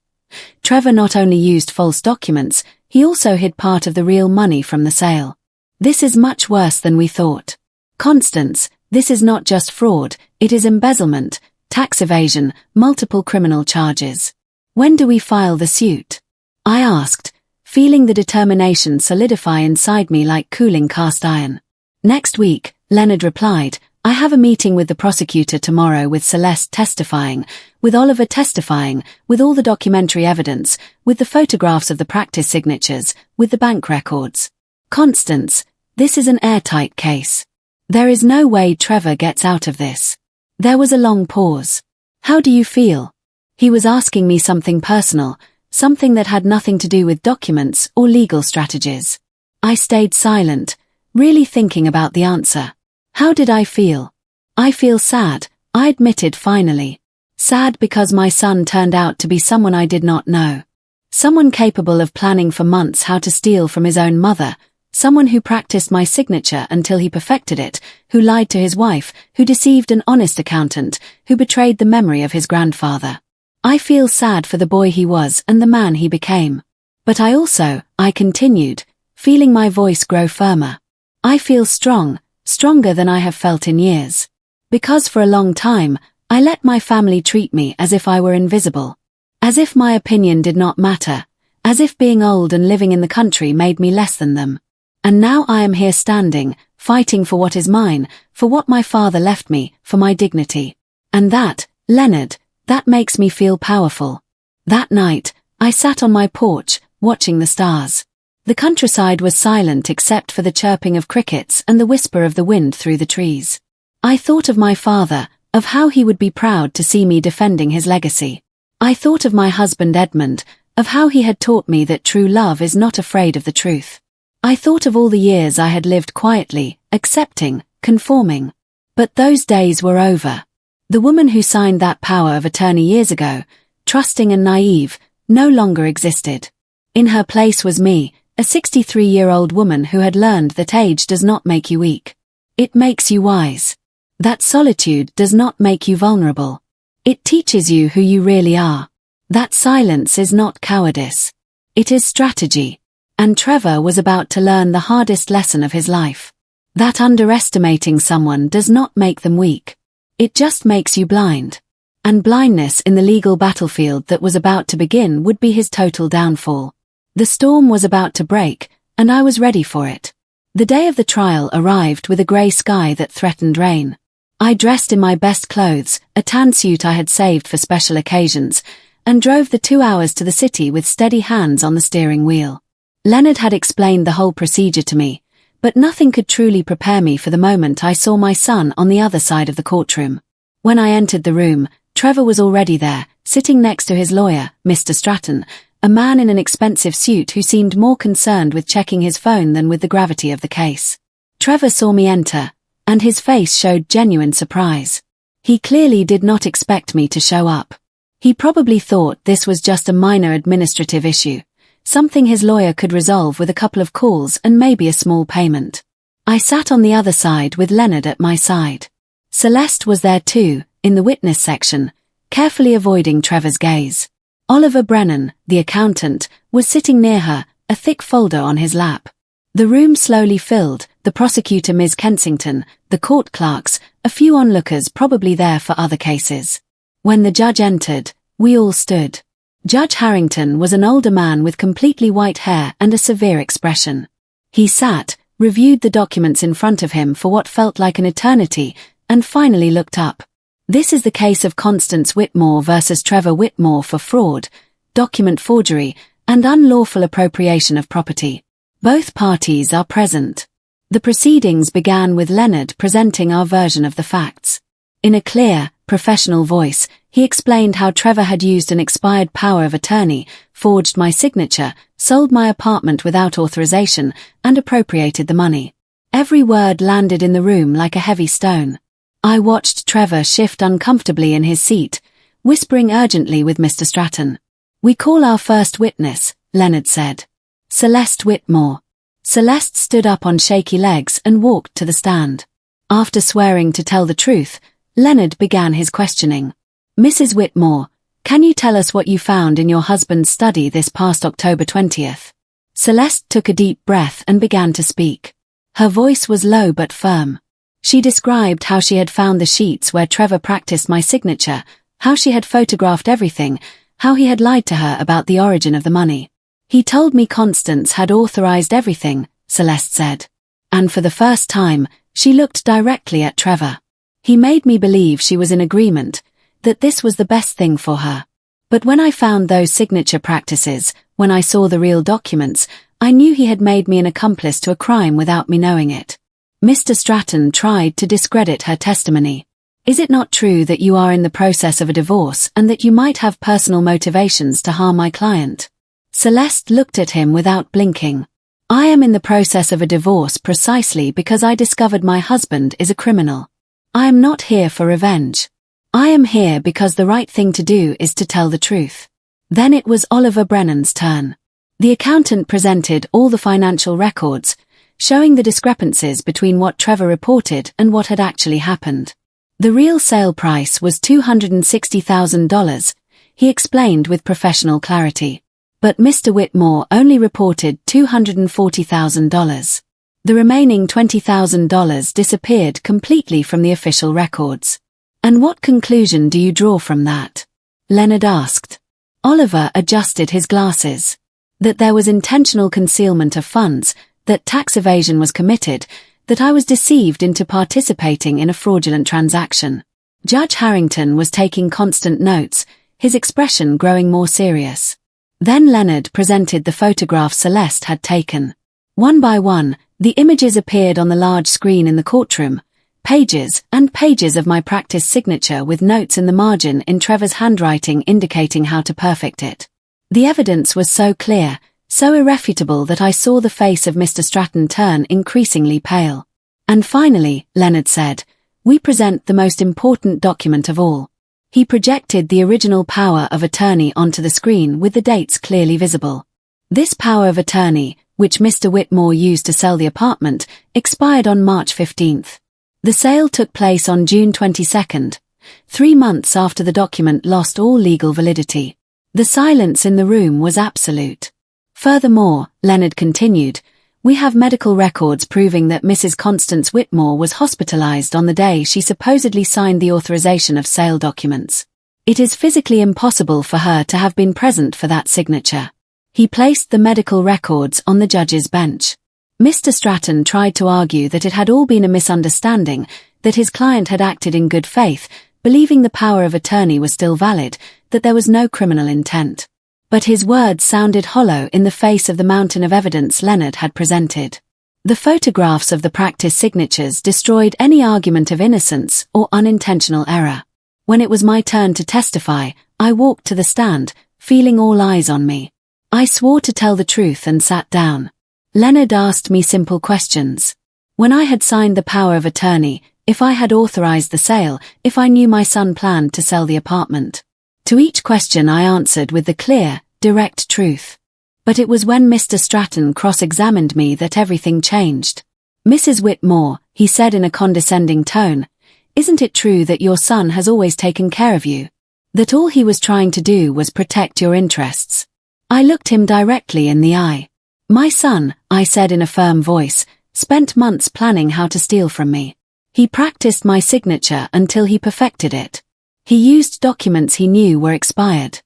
Trevor not only used false documents, he also hid part of the real money from the sale. This is much worse than we thought. Constance, this is not just fraud, it is embezzlement, tax evasion, multiple criminal charges. When do we file the suit? I asked, feeling the determination solidify inside me like cooling cast iron. Next week, Leonard replied, I have a meeting with the prosecutor tomorrow, with Celeste testifying, with Oliver testifying, with all the documentary evidence, with the photographs of the practice signatures, with the bank records. Constance, this is an airtight case. There is no way Trevor gets out of this. There was a long pause. How do you feel? He was asking me something personal, something that had nothing to do with documents or legal strategies. I stayed silent, really thinking about the answer. How did I feel? I feel sad, I admitted finally. Sad because my son turned out to be someone I did not know. Someone capable of planning for months how to steal from his own mother, someone who practiced my signature until he perfected it, who lied to his wife, who deceived an honest accountant, who betrayed the memory of his grandfather. I feel sad for the boy he was and the man he became. But I continued, feeling my voice grow firmer. I feel strong, stronger than I have felt in years. Because for a long time, I let my family treat me as if I were invisible. As if my opinion did not matter. As if being old and living in the country made me less than them. And now I am here standing, fighting for what is mine, for what my father left me, for my dignity. And that, Leonard, that makes me feel powerful. That night, I sat on my porch, watching the stars. The countryside was silent except for the chirping of crickets and the whisper of the wind through the trees. I thought of my father, of how he would be proud to see me defending his legacy. I thought of my husband Edmund, of how he had taught me that true love is not afraid of the truth. I thought of all the years I had lived quietly, accepting, conforming. But those days were over. The woman who signed that power of attorney years ago, trusting and naive, no longer existed. In her place was me, a 63-year-old woman who had learned that age does not make you weak. It makes you wise. That solitude does not make you vulnerable. It teaches you who you really are. That silence is not cowardice. It is strategy. And Trevor was about to learn the hardest lesson of his life. That underestimating someone does not make them weak. It just makes you blind. And blindness in the legal battlefield that was about to begin would be his total downfall. The storm was about to break, and I was ready for it. The day of the trial arrived with a grey sky that threatened rain. I dressed in my best clothes, a tan suit I had saved for special occasions, and drove the 2 hours to the city with steady hands on the steering wheel. Leonard had explained the whole procedure to me, but nothing could truly prepare me for the moment I saw my son on the other side of the courtroom. When I entered the room, Trevor was already there, sitting next to his lawyer, Mr. Stratton, a man in an expensive suit who seemed more concerned with checking his phone than with the gravity of the case. Trevor saw me enter, and his face showed genuine surprise. He clearly did not expect me to show up. He probably thought this was just a minor administrative issue. Something his lawyer could resolve with a couple of calls and maybe a small payment. I sat on the other side with Leonard at my side. Celeste was there too, in the witness section, carefully avoiding Trevor's gaze. Oliver Brennan, the accountant, was sitting near her, a thick folder on his lap. The room slowly filled, the prosecutor Ms. Kensington, the court clerks, a few onlookers probably there for other cases. When the judge entered, we all stood. Judge Harrington was an older man with completely white hair and a severe expression. He sat, reviewed the documents in front of him for what felt like an eternity, and finally looked up. This is the case of Constance Whitmore versus Trevor Whitmore for fraud, document forgery, and unlawful appropriation of property. Both parties are present. The proceedings began with Leonard presenting our version of the facts. In a clear, professional voice, he explained how Trevor had used an expired power of attorney, forged my signature, sold my apartment without authorization, and appropriated the money. Every word landed in the room like a heavy stone. I watched Trevor shift uncomfortably in his seat, whispering urgently with Mr. Stratton. "We call our first witness," Leonard said. "Celeste Whitmore." Celeste stood up on shaky legs and walked to the stand. After swearing to tell the truth, Leonard began his questioning. "Mrs. Whitmore, can you tell us what you found in your husband's study this past October 20th? Celeste took a deep breath and began to speak. Her voice was low but firm. She described how she had found the sheets where Trevor practiced my signature, how she had photographed everything, how he had lied to her about the origin of the money. "He told me Constance had authorized everything," Celeste said. And for the first time, she looked directly at Trevor. "He made me believe she was in agreement, that this was the best thing for her. But when I found those signature practices, when I saw the real documents, I knew he had made me an accomplice to a crime without me knowing it." Mr. Stratton tried to discredit her testimony. "Is it not true that you are in the process of a divorce and that you might have personal motivations to harm my client?" Celeste looked at him without blinking. "I am in the process of a divorce precisely because I discovered my husband is a criminal. I am not here for revenge. I am here because the right thing to do is to tell the truth." Then it was Oliver Brennan's turn. The accountant presented all the financial records, showing the discrepancies between what Trevor reported and what had actually happened. The real sale price was $260,000, he explained with professional clarity. But Mr. Whitmore only reported $240,000. The remaining $20,000 disappeared completely from the official records. "And what conclusion do you draw from that?" Leonard asked. Oliver adjusted his glasses. "That there was intentional concealment of funds, that tax evasion was committed, that I was deceived into participating in a fraudulent transaction." Judge Harrington was taking constant notes, his expression growing more serious. Then Leonard presented the photographs Celeste had taken. One by one, the images appeared on the large screen in the courtroom, pages and pages of my practice signature with notes in the margin in Trevor's handwriting indicating how to perfect it. The evidence was so clear, so irrefutable that I saw the face of Mr. Stratton turn increasingly pale. "And finally," Leonard said, "we present the most important document of all." He projected the original power of attorney onto the screen with the dates clearly visible. This power of attorney, which Mr. Whitmore used to sell the apartment, expired on March 15th. The sale took place on June 22nd, 3 months after the document lost all legal validity. The silence in the room was absolute. "Furthermore," Leonard continued, "we have medical records proving that Mrs. Constance Whitmore was hospitalized on the day she supposedly signed the authorization of sale documents. It is physically impossible for her to have been present for that signature." He placed the medical records on the judge's bench. Mr. Stratton tried to argue that it had all been a misunderstanding, that his client had acted in good faith, believing the power of attorney was still valid, that there was no criminal intent. But his words sounded hollow in the face of the mountain of evidence Leonard had presented. The photographs of the practice signatures destroyed any argument of innocence or unintentional error. When it was my turn to testify, I walked to the stand, feeling all eyes on me. I swore to tell the truth and sat down. Leonard asked me simple questions. When I had signed the power of attorney, if I had authorized the sale, if I knew my son planned to sell the apartment. To each question I answered with the clear, direct truth. But it was when Mr. Stratton cross-examined me that everything changed. "Mrs. Whitmore," he said in a condescending tone, "isn't it true that your son has always taken care of you? That all he was trying to do was protect your interests?" I looked him directly in the eye. "My son," I said in a firm voice, "spent months planning how to steal from me. He practiced my signature until he perfected it. He used documents he knew were expired.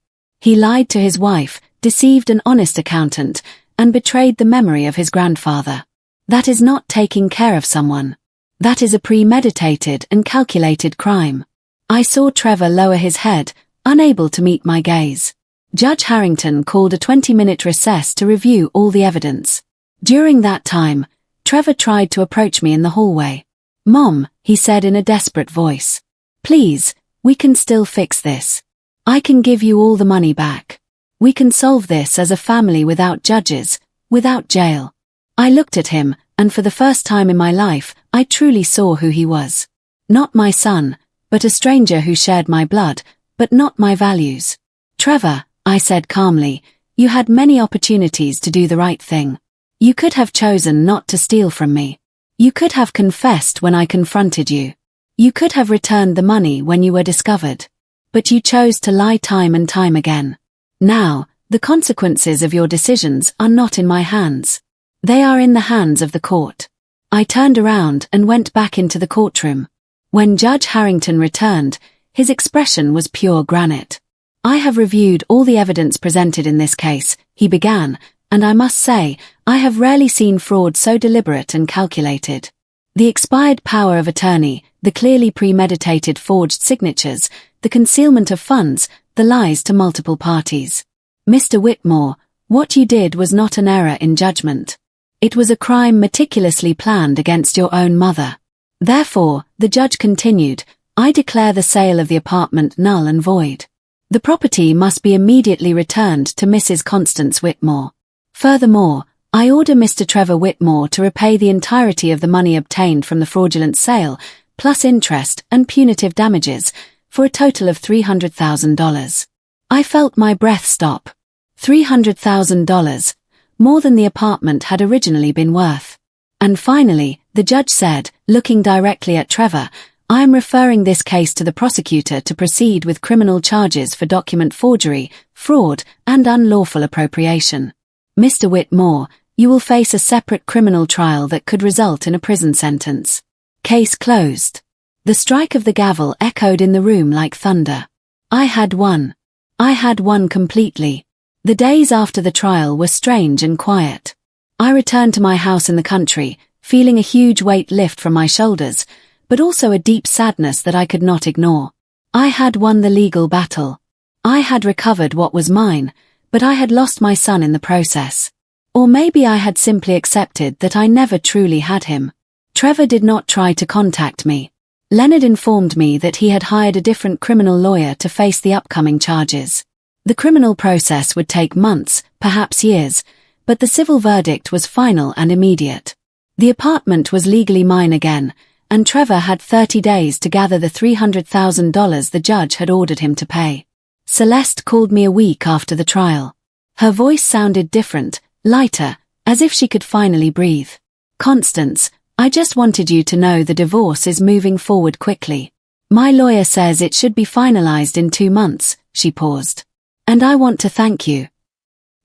He lied to his wife, deceived an honest accountant, and betrayed the memory of his grandfather. That is not taking care of someone. That is a premeditated and calculated crime. I saw Trevor lower his head, unable to meet my gaze. Judge Harrington called a 20-minute recess to review all the evidence. During that time, Trevor tried to approach me in the hallway. "Mom," he said in a desperate voice. "Please, we can still fix this. I can give you all the money back. We can solve this as a family without judges, without jail." I looked at him, and for the first time in my life, I truly saw who he was. Not my son, but a stranger who shared my blood, but not my values. "Trevor," I said calmly, "you had many opportunities to do the right thing. You could have chosen not to steal from me. You could have confessed when I confronted you. You could have returned the money when you were discovered. But you chose to lie time and time again. Now, the consequences of your decisions are not in my hands. They are in the hands of the court." I turned around and went back into the courtroom. When Judge Harrington returned, his expression was pure granite. "I have reviewed all the evidence presented in this case," he began, "and I must say, I have rarely seen fraud so deliberate and calculated. The expired power of attorney, the clearly premeditated forged signatures, the concealment of funds, the lies to multiple parties. Mr. Whitmore, what you did was not an error in judgment. It was a crime meticulously planned against your own mother. Therefore," the judge continued, "I declare the sale of the apartment null and void. The property must be immediately returned to Mrs. Constance Whitmore. Furthermore, I order Mr. Trevor Whitmore to repay the entirety of the money obtained from the fraudulent sale, plus interest and punitive damages, for a total of $300,000. I felt my breath stop. $300,000, more than the apartment had originally been worth. And finally, the judge said, looking directly at Trevor, "I am referring this case to the prosecutor to proceed with criminal charges for document forgery, fraud, and unlawful appropriation. Mr. Whitmore, you will face a separate criminal trial that could result in a prison sentence." Case closed. The strike of the gavel echoed in the room like thunder. I had won. I had won completely. The days after the trial were strange and quiet. I returned to my house in the country, feeling a huge weight lift from my shoulders, but also a deep sadness that I could not ignore. I had won the legal battle. I had recovered what was mine, but I had lost my son in the process. Or maybe I had simply accepted that I never truly had him. Trevor did not try to contact me. Leonard informed me that he had hired a different criminal lawyer to face the upcoming charges. The criminal process would take months, perhaps years, but the civil verdict was final and immediate. The apartment was legally mine again, and Trevor had 30 days to gather the $300,000 the judge had ordered him to pay. Celeste called me a week after the trial. Her voice sounded different, lighter, as if she could finally breathe. "Constance, I just wanted you to know the divorce is moving forward quickly. My lawyer says it should be finalized in 2 months," she paused. "And I want to thank you."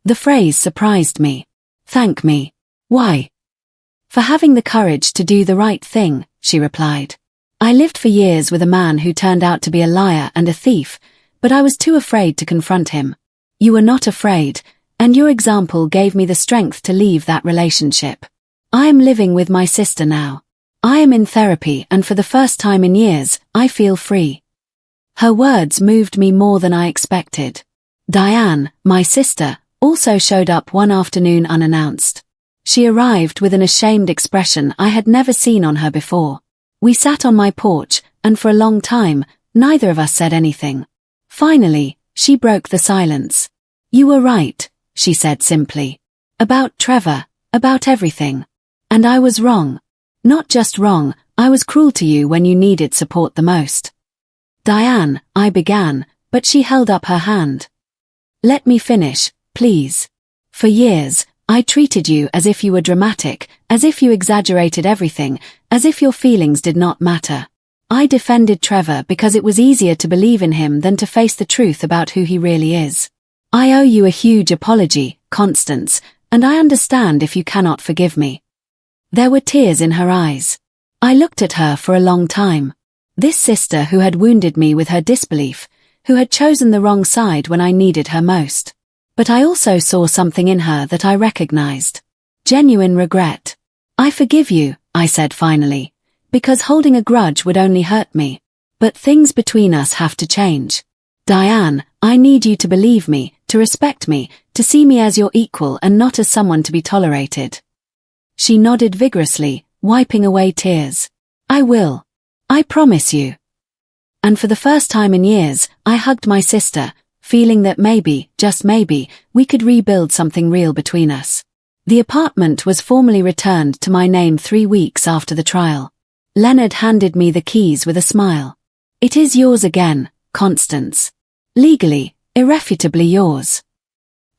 The phrase surprised me. "Thank me? Why?" "For having the courage to do the right thing," she replied. "I lived for years with a man who turned out to be a liar and a thief, but I was too afraid to confront him. You were not afraid, and your example gave me the strength to leave that relationship. I am living with my sister now. I am in therapy, and for the first time in years, I feel free." Her words moved me more than I expected. Diane, my sister, also showed up one afternoon unannounced. She arrived with an ashamed expression I had never seen on her before. We sat on my porch, and for a long time, neither of us said anything. Finally, she broke the silence. "You were right," she said simply. "About Trevor, about everything. And I was wrong. Not just wrong, I was cruel to you when you needed support the most." "Diane," I began, but she held up her hand. "Let me finish, please. For years, I treated you as if you were dramatic, as if you exaggerated everything, as if your feelings did not matter. I defended Trevor because it was easier to believe in him than to face the truth about who he really is. I owe you a huge apology, Constance, and I understand if you cannot forgive me." There were tears in her eyes. I looked at her for a long time. This sister who had wounded me with her disbelief, who had chosen the wrong side when I needed her most. But I also saw something in her that I recognized. Genuine regret. "I forgive you," I said finally. Because holding a grudge would only hurt me. But things between us have to change. Diane, I need you to believe me, to respect me, to see me as your equal and not as someone to be tolerated. She nodded vigorously, wiping away tears. I will. I promise you. And for the first time in years, I hugged my sister, feeling that maybe, just maybe, we could rebuild something real between us. The apartment was formally returned to my name 3 weeks after the trial. Leonard handed me the keys with a smile. It is yours again, Constance. Legally, irrefutably yours.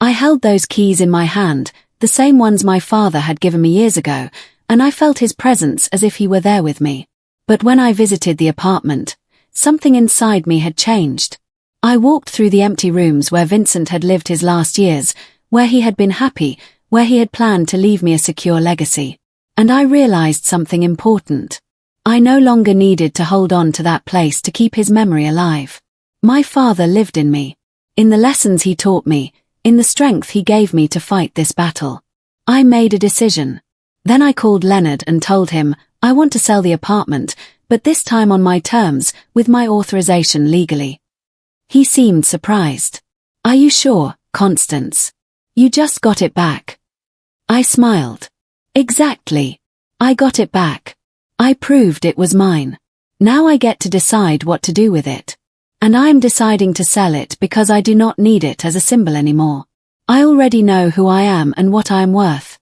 I held those keys in my hand, the same ones my father had given me years ago, and I felt his presence as if he were there with me. But when I visited the apartment, something inside me had changed. I walked through the empty rooms where Vincent had lived his last years, where he had been happy, where he had planned to leave me a secure legacy. And I realized something important. I no longer needed to hold on to that place to keep his memory alive. My father lived in me. In the lessons he taught me, in the strength he gave me to fight this battle. I made a decision. Then I called Leonard and told him, I want to sell the apartment, but this time on my terms, with my authorization legally. He seemed surprised. Are you sure, Constance? You just got it back. I smiled. Exactly. I got it back. I proved it was mine. Now I get to decide what to do with it. And I'm deciding to sell it because I do not need it as a symbol anymore. I already know who I am and what I am worth.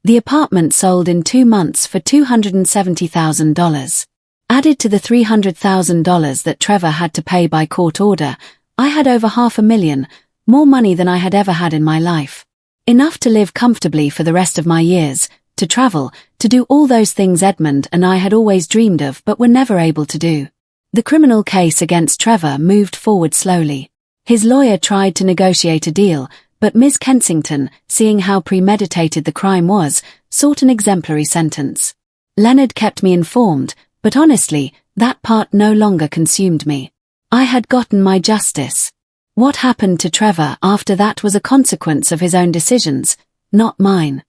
The apartment sold in 2 months for $270,000. Added to the $300,000 that Trevor had to pay by court order, I had over $500,000, more money than I had ever had in my life. Enough to live comfortably for the rest of my years, to travel, to do all those things Edmund and I had always dreamed of but were never able to do. The criminal case against Trevor moved forward slowly. His lawyer tried to negotiate a deal, but Ms. Kensington, seeing how premeditated the crime was, sought an exemplary sentence. Leonard kept me informed, but honestly, that part no longer consumed me. I had gotten my justice. What happened to Trevor after that was a consequence of his own decisions, not mine.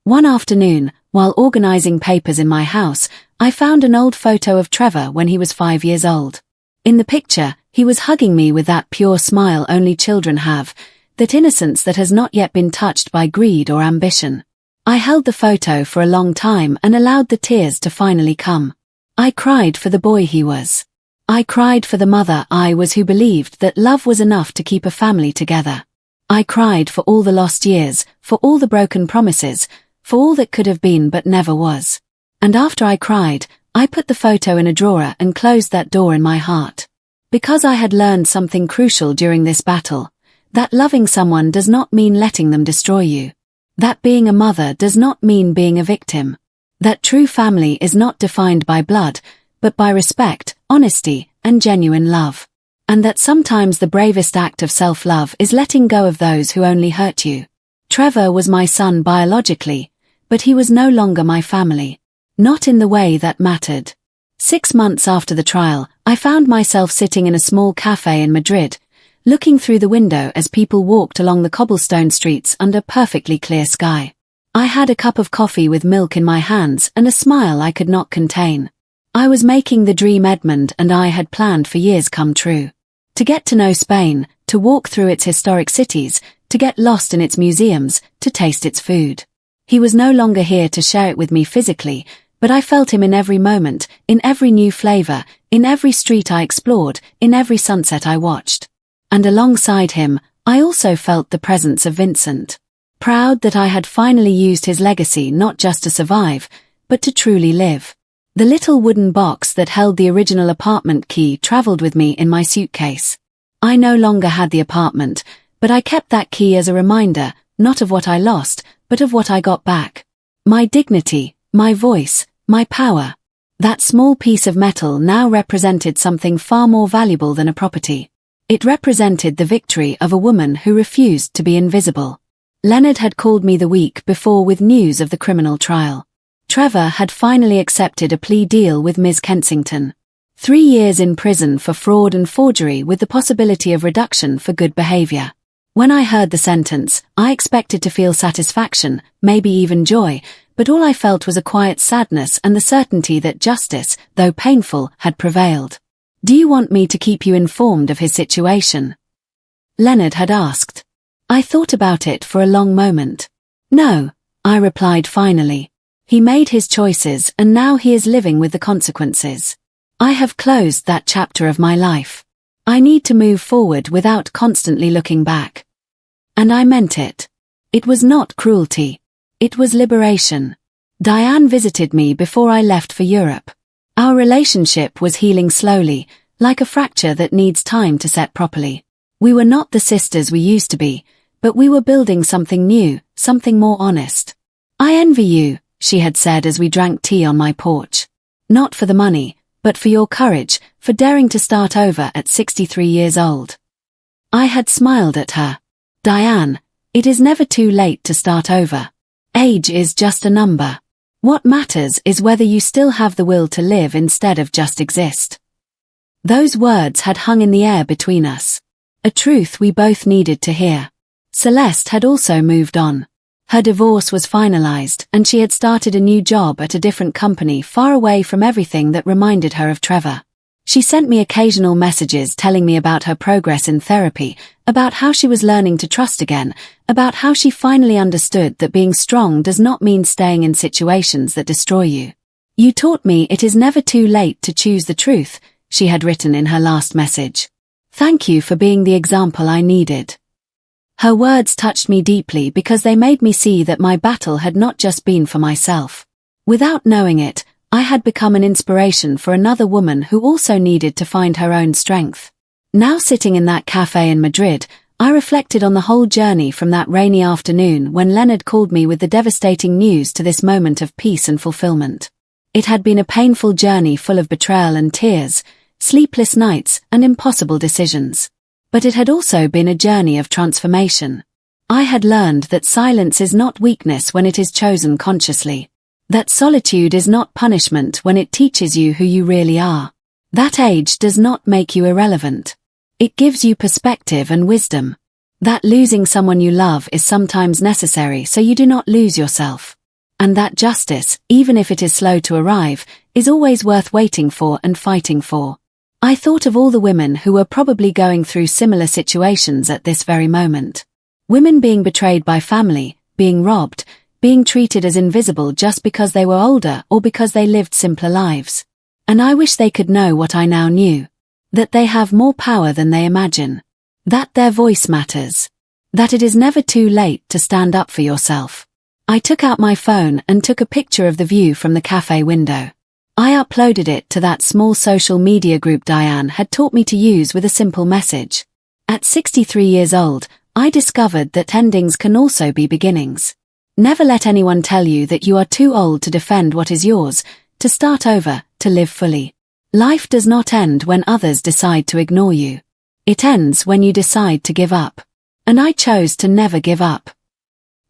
One afternoon, while organizing papers in my house, I found an old photo of Trevor when he was 5 years old. In the picture, he was hugging me with that pure smile only children have, that innocence that has not yet been touched by greed or ambition. I held the photo for a long time and allowed the tears to finally come. I cried for the boy he was. I cried for the mother I was who believed that love was enough to keep a family together. I cried for all the lost years, for all the broken promises, for all that could have been but never was. And after I cried, I put the photo in a drawer and closed that door in my heart. Because I had learned something crucial during this battle, that loving someone does not mean letting them destroy you. That being a mother does not mean being a victim. That true family is not defined by blood, but by respect, honesty, and genuine love. And that sometimes the bravest act of self-love is letting go of those who only hurt you. Trevor was my son biologically, but he was no longer my family. Not in the way that mattered. 6 months after the trial, I found myself sitting in a small cafe in Madrid, looking through the window as people walked along the cobblestone streets under perfectly clear sky. I had a cup of coffee with milk in my hands and a smile I could not contain. I was making the dream Edmund and I had planned for years come true. To get to know Spain, to walk through its historic cities, to get lost in its museums, to taste its food. He was no longer here to share it with me physically, but I felt him in every moment, in every new flavor, in every street I explored, in every sunset I watched. And alongside him, I also felt the presence of Vincent. Proud that I had finally used his legacy not just to survive, but to truly live. The little wooden box that held the original apartment key traveled with me in my suitcase. I no longer had the apartment, but I kept that key as a reminder, not of what I lost, but of what I got back. My dignity, my voice, my power. That small piece of metal now represented something far more valuable than a property. It represented the victory of a woman who refused to be invisible. Leonard had called me the week before with news of the criminal trial. Trevor had finally accepted a plea deal with Ms. Kensington. 3 years in prison for fraud and forgery with the possibility of reduction for good behavior. When I heard the sentence, I expected to feel satisfaction, maybe even joy, but all I felt was a quiet sadness and the certainty that justice, though painful, had prevailed. "Do you want me to keep you informed of his situation?" Leonard had asked. I thought about it for a long moment. "No," I replied finally. "He made his choices and now he is living with the consequences. I have closed that chapter of my life. I need to move forward without constantly looking back." And I meant it. It was not cruelty. It was liberation. Diane visited me before I left for Europe. Our relationship was healing slowly, like a fracture that needs time to set properly. We were not the sisters we used to be, but we were building something new, something more honest. "I envy you," she had said as we drank tea on my porch. "Not for the money, but for your courage, for daring to start over at 63 years old." I had smiled at her. "Diane, it is never too late to start over. Age is just a number. What matters is whether you still have the will to live instead of just exist." Those words had hung in the air between us. A truth we both needed to hear. Celeste had also moved on. Her divorce was finalized and she had started a new job at a different company far away from everything that reminded her of Trevor. She sent me occasional messages telling me about her progress in therapy, about how she was learning to trust again, about how she finally understood that being strong does not mean staying in situations that destroy you. "You taught me it is never too late to choose the truth," she had written in her last message. "Thank you for being the example I needed." Her words touched me deeply because they made me see that my battle had not just been for myself. Without knowing it, I had become an inspiration for another woman who also needed to find her own strength. Now sitting in that cafe in Madrid, I reflected on the whole journey from that rainy afternoon when Leonard called me with the devastating news to this moment of peace and fulfillment. It had been a painful journey full of betrayal and tears, sleepless nights and impossible decisions. But it had also been a journey of transformation. I had learned that silence is not weakness when it is chosen consciously. That solitude is not punishment when it teaches you who you really are. That age does not make you irrelevant. It gives you perspective and wisdom. That losing someone you love is sometimes necessary so you do not lose yourself. And that justice, even if it is slow to arrive, is always worth waiting for and fighting for. I thought of all the women who were probably going through similar situations at this very moment. Women being betrayed by family, being robbed, being treated as invisible just because they were older or because they lived simpler lives. And I wish they could know what I now knew. That they have more power than they imagine. That their voice matters. That it is never too late to stand up for yourself. I took out my phone and took a picture of the view from the cafe window. I uploaded it to that small social media group Diane had taught me to use with a simple message. At 63 years old, I discovered that endings can also be beginnings. Never let anyone tell you that you are too old to defend what is yours, to start over, to live fully. Life does not end when others decide to ignore you. It ends when you decide to give up. And I chose to never give up.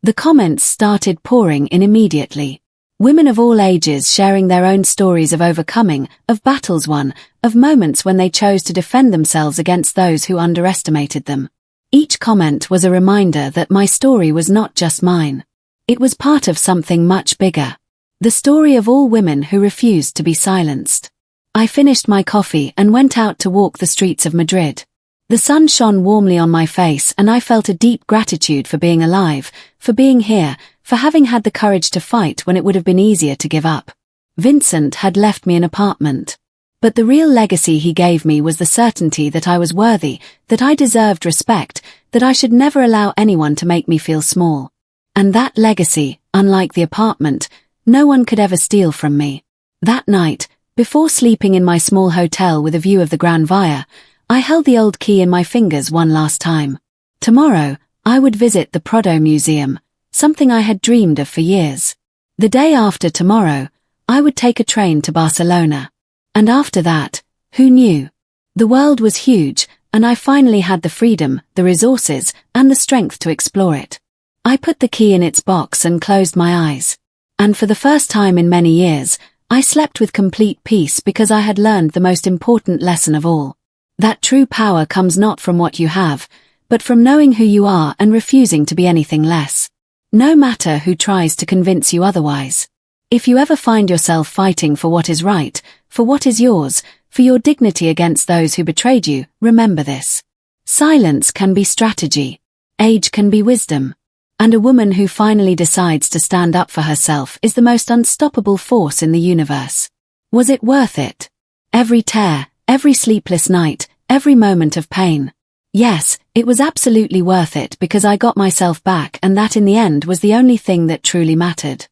The comments started pouring in immediately. Women of all ages sharing their own stories of overcoming, of battles won, of moments when they chose to defend themselves against those who underestimated them. Each comment was a reminder that my story was not just mine. It was part of something much bigger. The story of all women who refused to be silenced. I finished my coffee and went out to walk the streets of Madrid. The sun shone warmly on my face and I felt a deep gratitude for being alive, for being here, for having had the courage to fight when it would have been easier to give up. Vincent had left me an apartment. But the real legacy he gave me was the certainty that I was worthy, that I deserved respect, that I should never allow anyone to make me feel small. And that legacy, unlike the apartment, no one could ever steal from me. That night, before sleeping in my small hotel with a view of the Gran Via, I held the old key in my fingers one last time. Tomorrow, I would visit the Prado Museum, something I had dreamed of for years. The day after tomorrow, I would take a train to Barcelona. And after that, who knew? The world was huge, and I finally had the freedom, the resources, and the strength to explore it. I put the key in its box and closed my eyes. And for the first time in many years, I slept with complete peace because I had learned the most important lesson of all. That true power comes not from what you have, but from knowing who you are and refusing to be anything less. No matter who tries to convince you otherwise. If you ever find yourself fighting for what is right, for what is yours, for your dignity against those who betrayed you, remember this. Silence can be strategy. Age can be wisdom. And a woman who finally decides to stand up for herself is the most unstoppable force in the universe. Was it worth it? Every tear, every sleepless night, every moment of pain. Yes, it was absolutely worth it because I got myself back, and that in the end was the only thing that truly mattered.